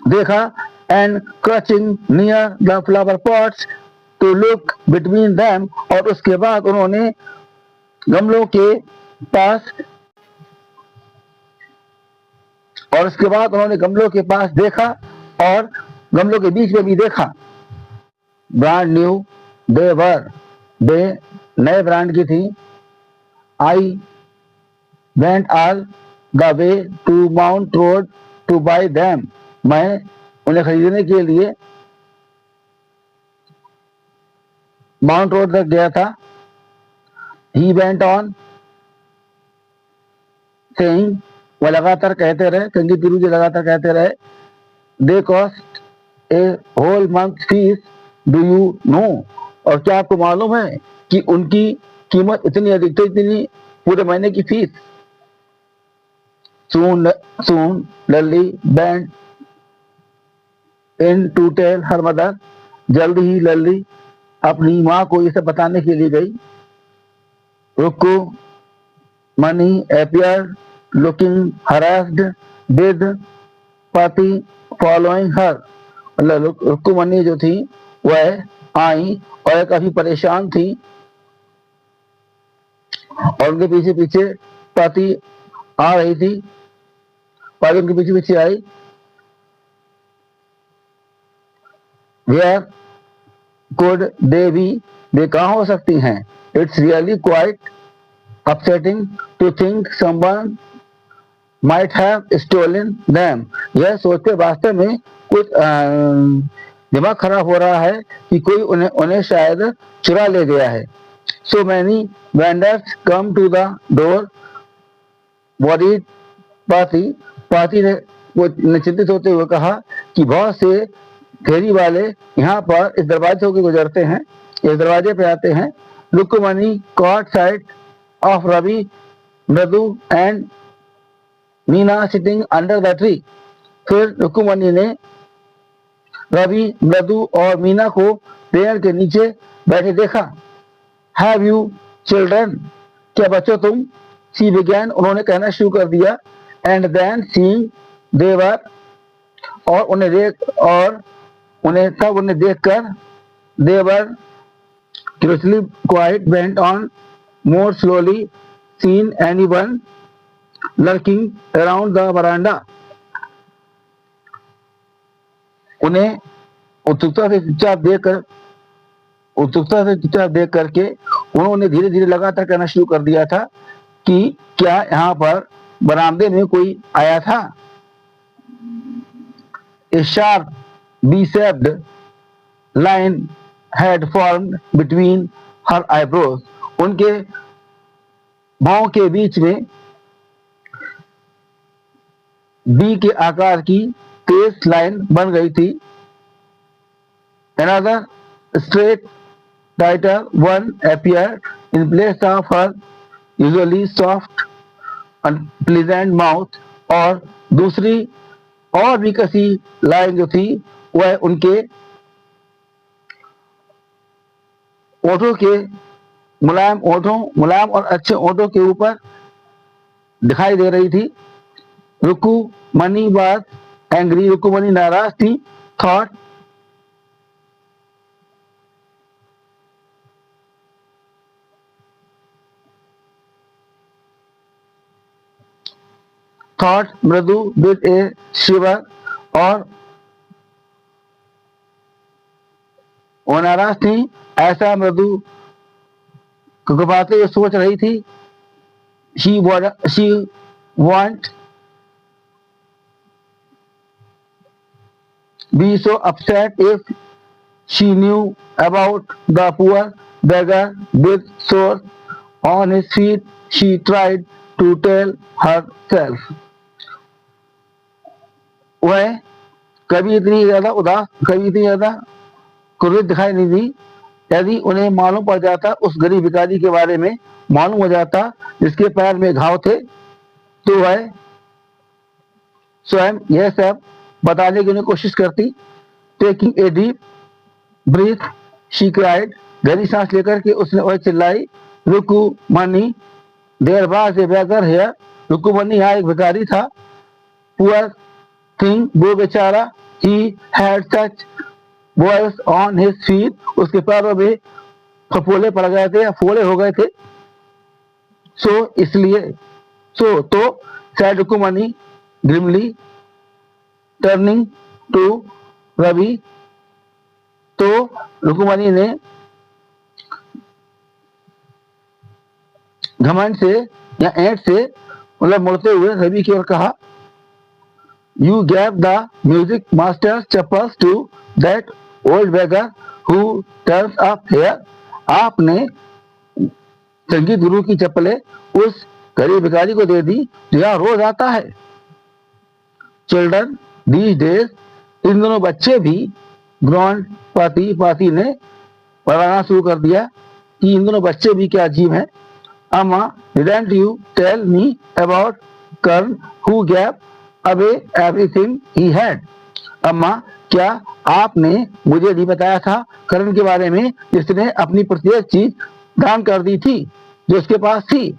देखा। And crouching near the flower pots to look between them, और उसके बाद उन्होंने गमलों के पास देखा और गमलों के बीच में भी देखा। ब्रांड न्यू वे नए ब्रांड की थी। आई went all the way to Mount Road to buy them. मैं उन्हें खरीदने के लिए माउंट रोड तक गया था। He went on saying, वह लगातार कहते रहे, संगीत गुरु जी लगातार कहते रहे, They cost a whole month's fees, do you know? और क्या आपको मालूम है कि उनकी कीमत इतनी अधिक थी, इतनी पूरे महीने की fees. Soon Lally bent in to tell her mother. जल्दी ही लल्ली अपनी माँ को ये सब बताने के लिए गई। रुक्कुमणी appeared looking harassed with Pati following her. रुक्कुमणी जो थी वह आई और काफी परेशान थी और उनके पीछे पीछे पति आ रही थी। पाली उनके पीछे पीछे आई। Where could they be? वे कहाँ हो सकती हैं? It's really quite upsetting to think someone might have stolen them. यह सोचते वास्तव में कुछ दिमाग खराब हो रहा है कि कोई उन्हें शायद चुरा ले गया है। So many vendors come to the door. worried पाती ने चिंतित होते हुए कहा कि बहुत से फेरी वाले यहाँ पर इस दरवाजे होकर गुजरते हैं, इस दरवाजे पे आते हैं। Rukmini caught sight of Ravi, मृदु and Meena sitting under the tree. फिर रुक्मिणी ने रवि, मृदु और मीना को पेड़ के नीचे बैठे देखा। Have you children? क्या बच्चों तुम? सी बिगैन, उन्होंने कहना शुरू कर दिया। एंड देन सीइंग देवर, और उन्हें देखकर देवर curiously quiet went on more slowly, seen anyone lurking around the veranda. उन्हें उत्सुकता से चुपचाप देख करके उन्होंने धीरे धीरे लगातार कहना शुरू कर दिया था कि क्या यहाँ पर बरामदे में कोई आया था। A sharp V-shaped line had formed between her eyebrows. उनके भावों के बीच में डी के आकार की तेज लाइन बन गई थी। Another straight tighter one appeared in place of her usually soft unpleasant mouth, और दूसरी और भी कसी लाइन जो थी वह उनके ओठों के मुलायम और अच्छे ओठों के ऊपर दिखाई दे रही थी। रुक्मिणी वाज एंग्री, रुक्मिणी नाराज थी। थॉट मृदु विद ए शिवर, और वो नाराज थी ऐसा मृदु कुकुपाते हुए सोच रही थी। she won't be so upset if she knew about the poor beggar with sores on his feet, she tried to tell herself. वह कभी इतनी ज्यादा उदास, कभी इतनी ज्यादा क्रोधित दिखाई नहीं दी। यदि उन्हें मालूम पड़ जाता, उस गरीब भिखारी के बारे में मालूम हो जाता जिसके पैर में घाव थे, तो वह स्वयं यह सब बताने की उन्हें कोशिश करती। Taking a deep breath she cried, गहरी सांस लेकर के उसने वह चिल्लाई, Rukmini there was a beggar here, Rukmini यहाँ एक भिखारी था। पुअर थिंग, वो बेचारा, he had such boils on his feet, उसके पैरों में फफोले पड़ गए थे या फोड़े हो गए थे। सो इसलिए तो said Rukmini grimly turning to Ravi, तो रुक्मिणी ने घमंड से या ऐंठ से मतलब मुड़ते हुए रवि की ओर कहा, You gave the music master's chappals to that old beggar who turns up here. आपने संगीत गुरु की चप्पलें उस गरीब भिखारी को दे दी जो यहाँ रोज आता है। Children these days, इन दोनों बच्चे भी, ग्रॉन्ड पाती ने पढ़ाना शुरू कर दिया कि इन दोनों बच्चे भी क्या अजीब हैं। अम्मा, didn't you tell me about Kern who gave away everything he had? अम्मा, क्या आपने मुझे नहीं बताया था करण के बारे में जिसने अपनी प्रत्येक चीज दान कर दी थी जो उसके पास थी।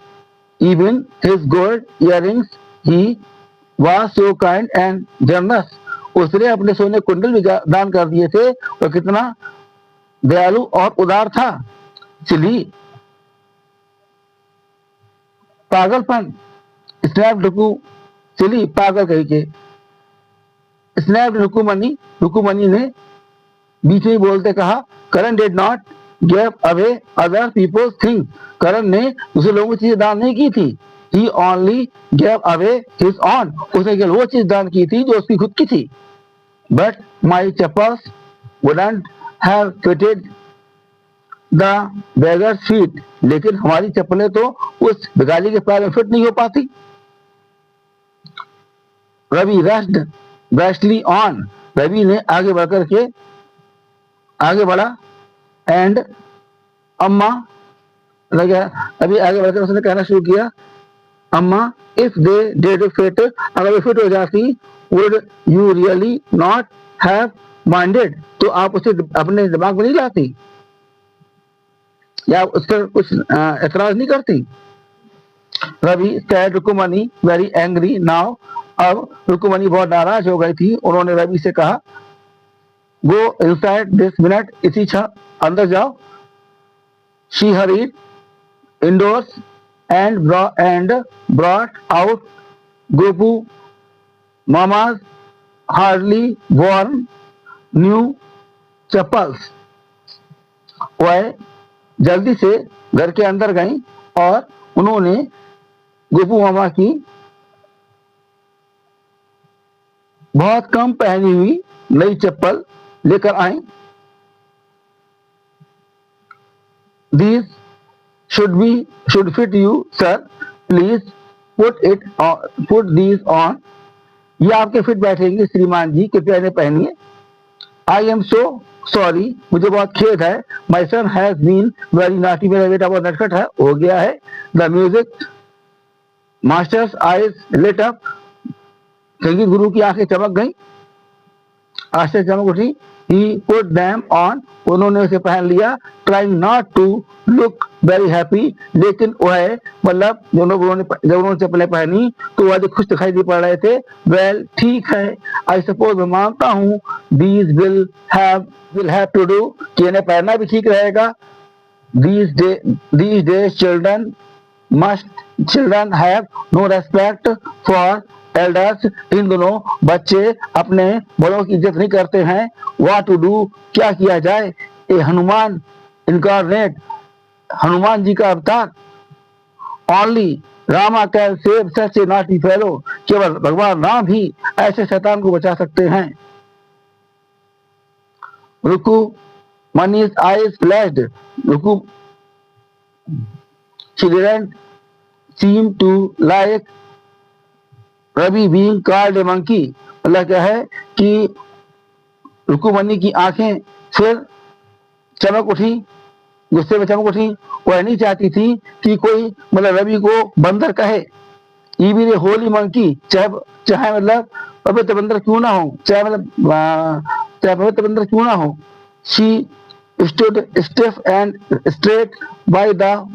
Even his gold earrings he was so kind and generous. उसने अपने सोने कुंडल भी दान कर दिए थे और कितना दयालु और उदार था। सिली, पागलपन, स्नैप रुकू, सिली पागल कही के। स्नैप रुक्मिणी ने बीच में बोलते कहा, Karan did not give away other people's things, Karan ने दूसरे लोगों की चीजें दान नहीं की थी। He only give away his own, उसने केवल वो चीज दान की थी जो उसकी खुद की थी। But my chappals wouldn't have fitted the beggars feet, लेकिन हमारी चप्पलें तो उस भिखारी के पैर में फिट नहीं हो पाती। रवि रश्ड ब्रैशली ऑन, रवि ने आगे बढ़ा एंड अम्मा लगा, अभी आगे बढ़कर उसने कहना शुरू किया, अम्मा इफ दे डिड फिट, अगर वे फिट हो जाती, would you really not have minded, तो आप उसे अपने दिमाग में नहीं लाती या उस पर कुछ एतराज नहीं करती। Ravi said Rukmini very angry now, अब रुक्मिणी बहुत नाराज हो गई थी। उन्होंने रवि से कहा, गो इनसाइड दिस मिनट, इसी क्षण अंदर जाओ। She hurried indoors and brought out Gopu Mama's hardly worn new chappals, वह जल्दी से घर के अंदर गई और उन्होंने गोपू मामा की बहुत कम पहनी हुई नई चप्पल लेकर आई। These should fit you, sir. Please put these on. ये आपके फिट बैठेंगे श्रीमान जी, कृपया इन्हें पहनिए। आई एम सो सॉरी, मुझे बहुत खेद है। My son has been very naughty, मेरा बेटा बहुत नटखट है, हो गया है। The music master's eyes lit up, संगीत गुरु की आंखें चमक गई, आश्चर्य चमक उठी। He put them on, उन्होंने उसे पहन लिया। Trying not to look very happy, लेकिन वह मतलब जब उन्होंने चप्पलें पहनी तो वह खुश दिखाई दे पड़ रहे थे। Well, ठीक है, I suppose मैं मानता हूँ, these will have to do, कि इन्हें पहनना भी ठीक रहेगा। These days children have no respect for elders, इन दोनों बच्चे अपने बड़ों की इज्जत नहीं करते हैं। व्हाट टू डू, क्या किया जाए। ए हनुमान इनकारनेट, हनुमान जी का अवतार। Only Rama can save such A naughty fellow, केवल भगवान राम ही ऐसे शैतान को बचा सकते हैं। Rukmini's eyes flashed, Ruku she didn't seem to like Ravi being called a monkey, मतलब क्या है कि रुकुमनी की आंखें फिर चमक उठी, गुस्से में चमक उठी। वह नहीं चाहती थी कि कोई मतलब रवि को बंदर कहे। इवन ए होली मंकी, चाहे मतलब पवित्र बंदर क्यों ना हो, चाहे पवित्र बंदर क्यों ना हो। She stood stiff and straight by the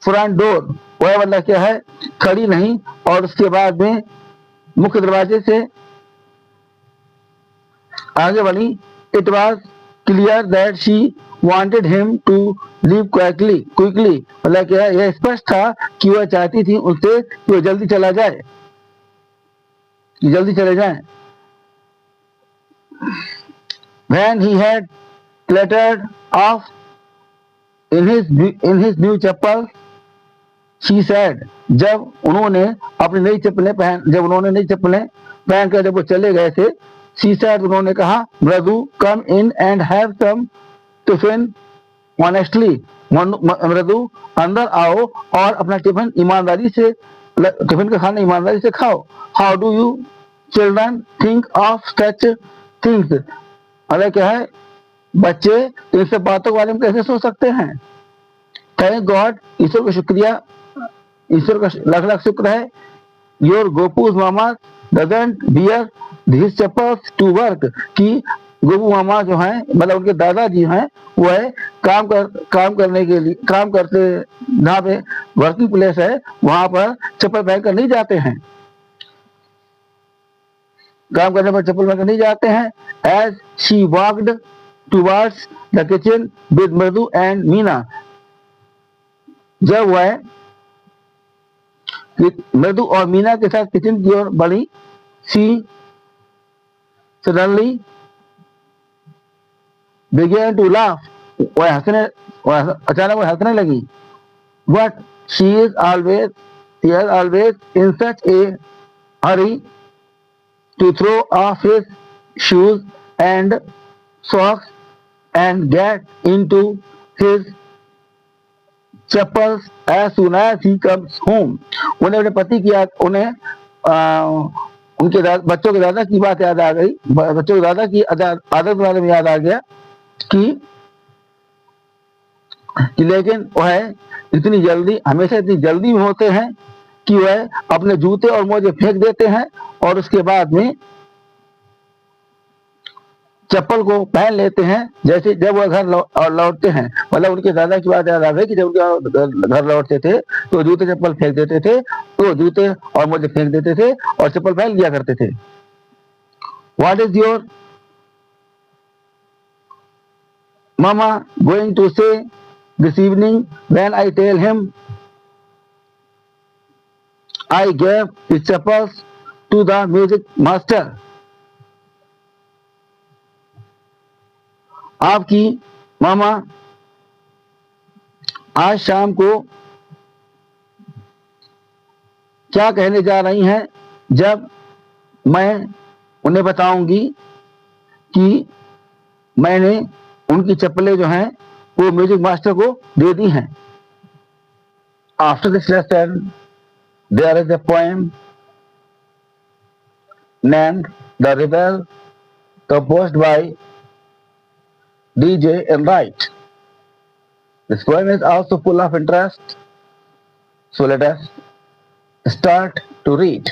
front door, वह मतलब क्या है खड़ी नहीं और उसके बाद में मुख्य दरवाजे से आगे बढ़ी। It was clear that she wanted him to leave quickly, मतलब क्या है यह स्पष्ट था कि वह चाहती थी उससे कि वह जल्दी चला जाए, जल्दी चले जाए। When he had clattered off in his new chappal, she said, जब उन्होंने नई चप्पलें पहन कर जब वो चले गए थे, she said, उन्होंने कहा, मृदु come in and have some tiffin honestly, मृदु अंदर आओ और अपना टिफिन का खाना ईमानदारी से खाओ। How do you children think of such things, मतलब क्या है बच्चे इन सब बातों के बारे में कैसे सोच सकते हैं। थैंक गॉड, ईश्वर का शुक्रिया, ईश्वर का लाख लाख शुक्र है। योर गोपूज मामा doesn't wear this chappals to work, कि गोपू मामा जो हैं मतलब उनके दादाजी हैं वह काम करते जहाँ पे वर्किंग प्लेस है वहां पर चप्पल पहनकर नहीं जाते हैं, काम करने पर चप्पल पहनकर नहीं जाते हैं। As she walked towards the kitchen with Mridu and Meena, जब वह मृदु और मीना के साथ किचन की ओर बढ़ी, she suddenly began to laugh, अचानक वह हंसने लगी। But she is always in such a hurry to throw off his shoes and socks and get into his chappals as soon as he comes home, उन्हें अपने पति की उनके बच्चों के दादा की बात याद आ गई, बच्चों के दादा की आदत के बारे में याद आ गया कि लेकिन वह हमेशा इतनी जल्दी में होते हैं कि वह अपने जूते और मोजे फेंक देते हैं और उसके बाद में चप्पल को पहन लेते हैं। जैसे जब वह घर लौटते हैं, मतलब उनके दादा की बात याद आ गई कि जब उनके घर लौटते थे तो जूते चप्पल फेंक देते थे, तो जूते और मोजे फेंक देते थे और चप्पल पहन लिया करते थे। व्हाट इज योर मामा going to say this evening when I tell him I gave his chappals to the music master, आपकी मामा आज शाम को क्या कहने जा रही हैं जब मैं उन्हें बताऊंगी कि मैंने उनकी चप्पलें जो हैं वो म्यूजिक मास्टर को दे दी हैं। After this lesson there is a poem named The Rebel, composed by DJ Enright. This poem is also full of interest, so let us start to read.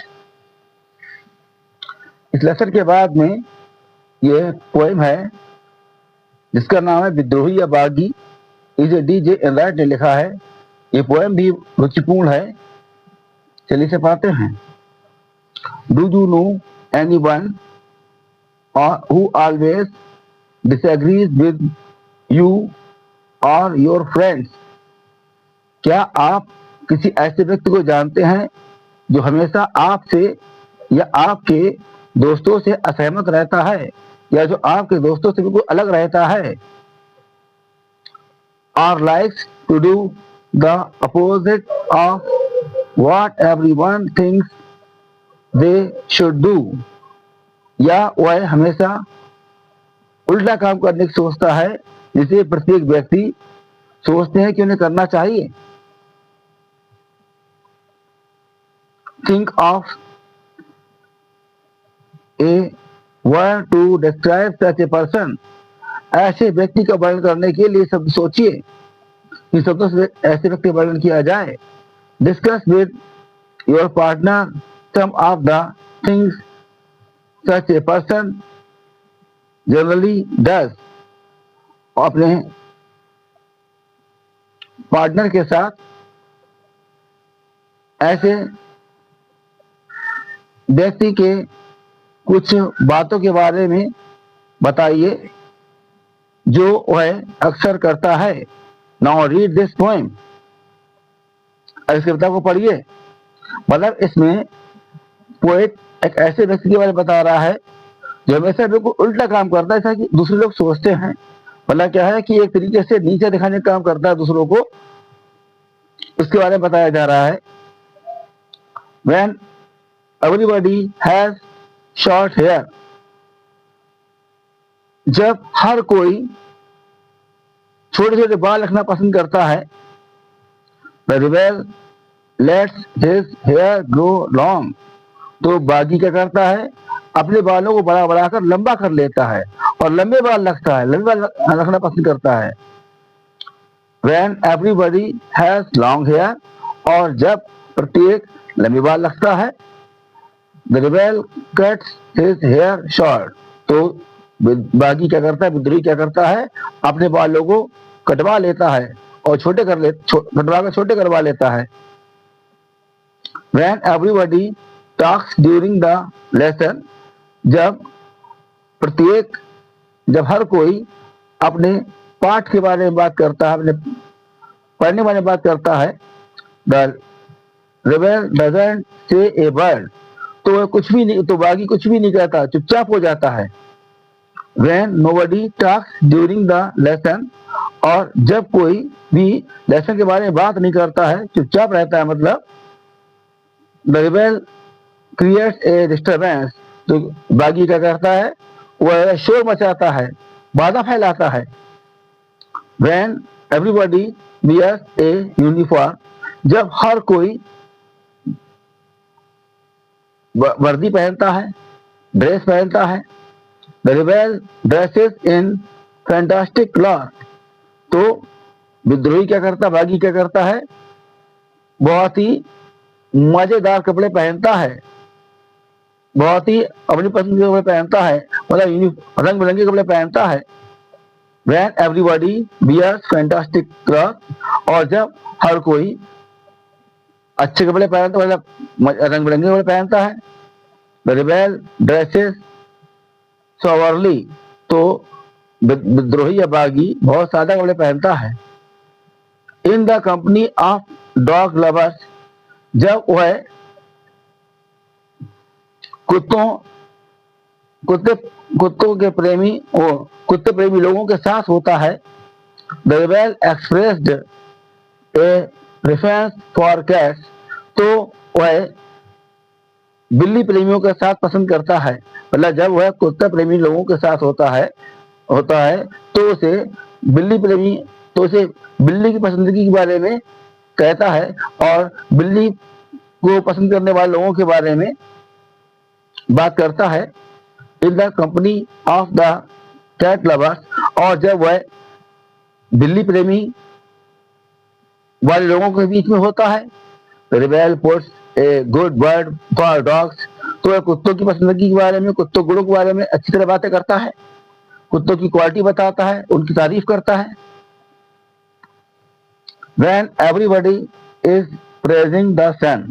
इस लेसन के बाद में ये पोएम है जिसका नाम है विद्रोही या बागी। इसे डीजे एनराइट ने लिखा है। ये पोएम भी रुचिपूर्ण है। चलिए से पढ़ते हैं। Do you know anyone who always disagrees with you or your friends? क्या आप किसी ऐसे व्यक्ति को जानते हैं जो हमेशा आपसे या आपके दोस्तों से असहमत रहता है या जो आपके दोस्तों से बिल्कुल अलग रहता है? or likes to do the opposite of what everyone thinks they should do? या वह हमेशा उल्टा काम करने की सोचता है जिसे प्रत्येक व्यक्ति सोचते हैं कि उन्हें करना चाहिए। Think of a word to describe such a person. ऐसे व्यक्ति का वर्णन करने के लिए शब्द सोचिए। इन शब्दों से ऐसे व्यक्ति का वर्णन किया जाए। Discuss with your partner some of the things such a person generally does. अपने पार्टनर के साथ ऐसे व्यक्ति के कुछ बातों के बारे में बताइए जो वह अक्सर करता है। Now read this poem. इस कविता को पढ़िए। मतलब इसमें पोएट एक ऐसे व्यक्ति के बारे में बता रहा है जो हमेशा बिल्कुल उल्टा काम करता है, ऐसा कि दूसरे लोग सोचते हैं। मतलब क्या है कि एक तरीके से नीचे दिखाने का काम करता है दूसरों को, उसके बारे में बताया जा रहा है। When everybody has short hair, जब हर कोई छोटे छोटे बाल रखना पसंद करता है। The rebel lets his hair grow long. तो बागी क्या करता है? अपने बालों को बड़ा बढ़ाकर लंबा कर लेता है और लंबे बाल रखता है, लंबे बाल रखना पसंद करता है। When everybody has long hair, और जब प्रत्येक लंबे बाल रखता है। The rebel cuts his hair short. तो बागी क्या करता है, विद्रोही क्या करता है? अपने बालों को कटवा लेता है और कटवा कर छोटे करवा लेता है। When everybody talks during the lesson, जब हर कोई अपने पाठ के बारे में बात करता है, अपने पढ़ने वाले बात करता है। The rebel doesn't say a word. तो वह कुछ भी नहीं, तो बागी कुछ भी नहीं कहता, चुपचाप हो जाता है। When nobody talks during the lesson, और जब कोई भी लेसन के बारे में बात नहीं करता है, चुपचाप रहता है, मतलब The rebel creates a disturbance. तो बागी क्या करता है? वह शोर मचाता है, बाधा फैलाता है। When everybody wears a uniform, जब हर कोई वर्दी पहनता है, ड्रेस पहनता है। The rebel dresses in fantastic clothes. तो विद्रोही क्या करता, बागी क्या करता है? बहुत ही मजेदार कपड़े पहनता है, बहुत ही अपनी पसंद के कपड़े पहनता है, मतलब रंग बिरंगे कपड़े पहनता है। When everybody wears fantastic clothes, और जब हर कोई अच्छे कपड़े पहनता है, मतलब रंग बिरंगे कपड़े पहनता है। The rebel dresses soberly. तो विद्रोही या बागी बहुत सादा कपड़े पहनता है। In the company of dog lovers, जब वह कुत्तों के प्रेमी कुत्ते प्रेमी लोगों के साथ होता है। The rebel expressed a preference for cats. तो वह बिल्ली प्रेमियों के साथ पसंद करता है। मतलब जब वह कुत्ता प्रेमी लोगों के साथ होता है तो उसे बिल्ली की पसंदगी के बारे में कहता है और बिल्ली को पसंद करने वाले लोगों के बारे में बात करता है in the company of the cat lovers, और जब वह बिल्ली प्रेमी वाले लोगों के बीच में होता है। Rebel puts a good word for dogs, तो वह कुत्तों की पसंदगी के बारे में, कुत्तों गुणों के बारे में अच्छी तरह बातें करता है, कुत्तों की क्वालिटी बताता है, उनकी तारीफ करता है। When everybody is praising the sun,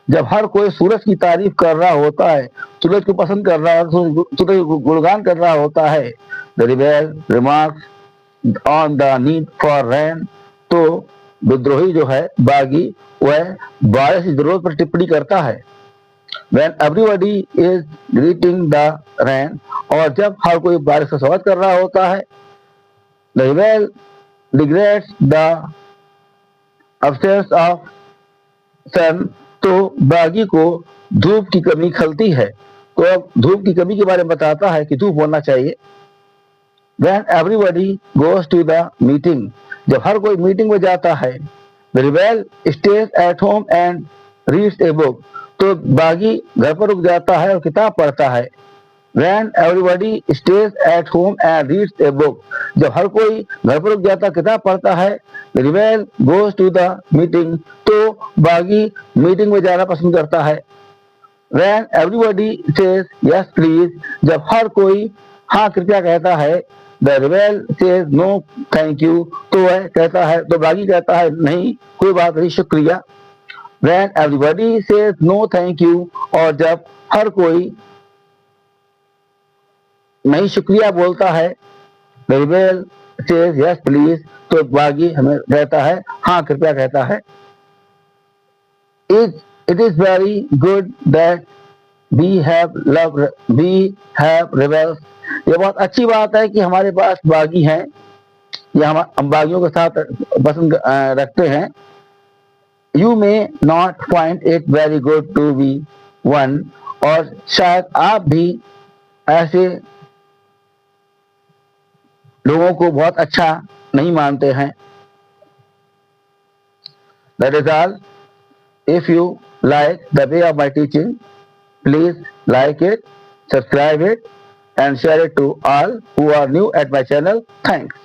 जब हर कोई सूरज की तारीफ कर रहा होता है, सूरज को पसंद कर रहा है, सूरज को गुणगान कर रहा होता है। The rebel remarks on the need for rain, तो विद्रोही जो है बागी, वह बारिश की जरूरत पर टिप्पणी करता है। When everybody is greeting the rain, और जब हर कोई बारिश का स्वागत कर रहा होता है। The rebel regrets the absence of sun, तो बागी को धूप की कमी खलती है। तो अब धूप की कमी के बारे में बताता है कि धूप होना चाहिए। When everybody goes to the meeting, जब हर कोई मीटिंग में जाता है। The rebel stays at home and reads a book, तो बागी घर पर रुक जाता है और किताब पढ़ता है। When everybody stays at home and reads a book, जब हर कोई घर पर रुक जाता किताब पढ़ता है। The rebel goes to the meeting, तो बागी मीटिंग में जाना पसंद करता है। When everybody says yes please, जब हर कोई हाँ कृपया कहता है। The rebel says no thank you, तो वह कहता है, तो बागी कहता है नहीं कोई बात नहीं शुक्रिया। When everybody says no thank you, और जब हर कोई नहीं शुक्रिया बोलता है। The rebel says yes please, तो बागी हमें कहता है हाँ कृपया कहता है। It is very good that we have rebels, ये बहुत अच्छी बात है कि हमारे पास बागी हैं, या हम बागियों के साथ पसंद रखते हैं। You may not find it very good to be one, और शायद आप भी ऐसे लोगों को बहुत अच्छा नहीं मानते हैं। That is all. If you like the way of my teaching, please like it, subscribe it, and share it to all who are new at my channel. Thanks.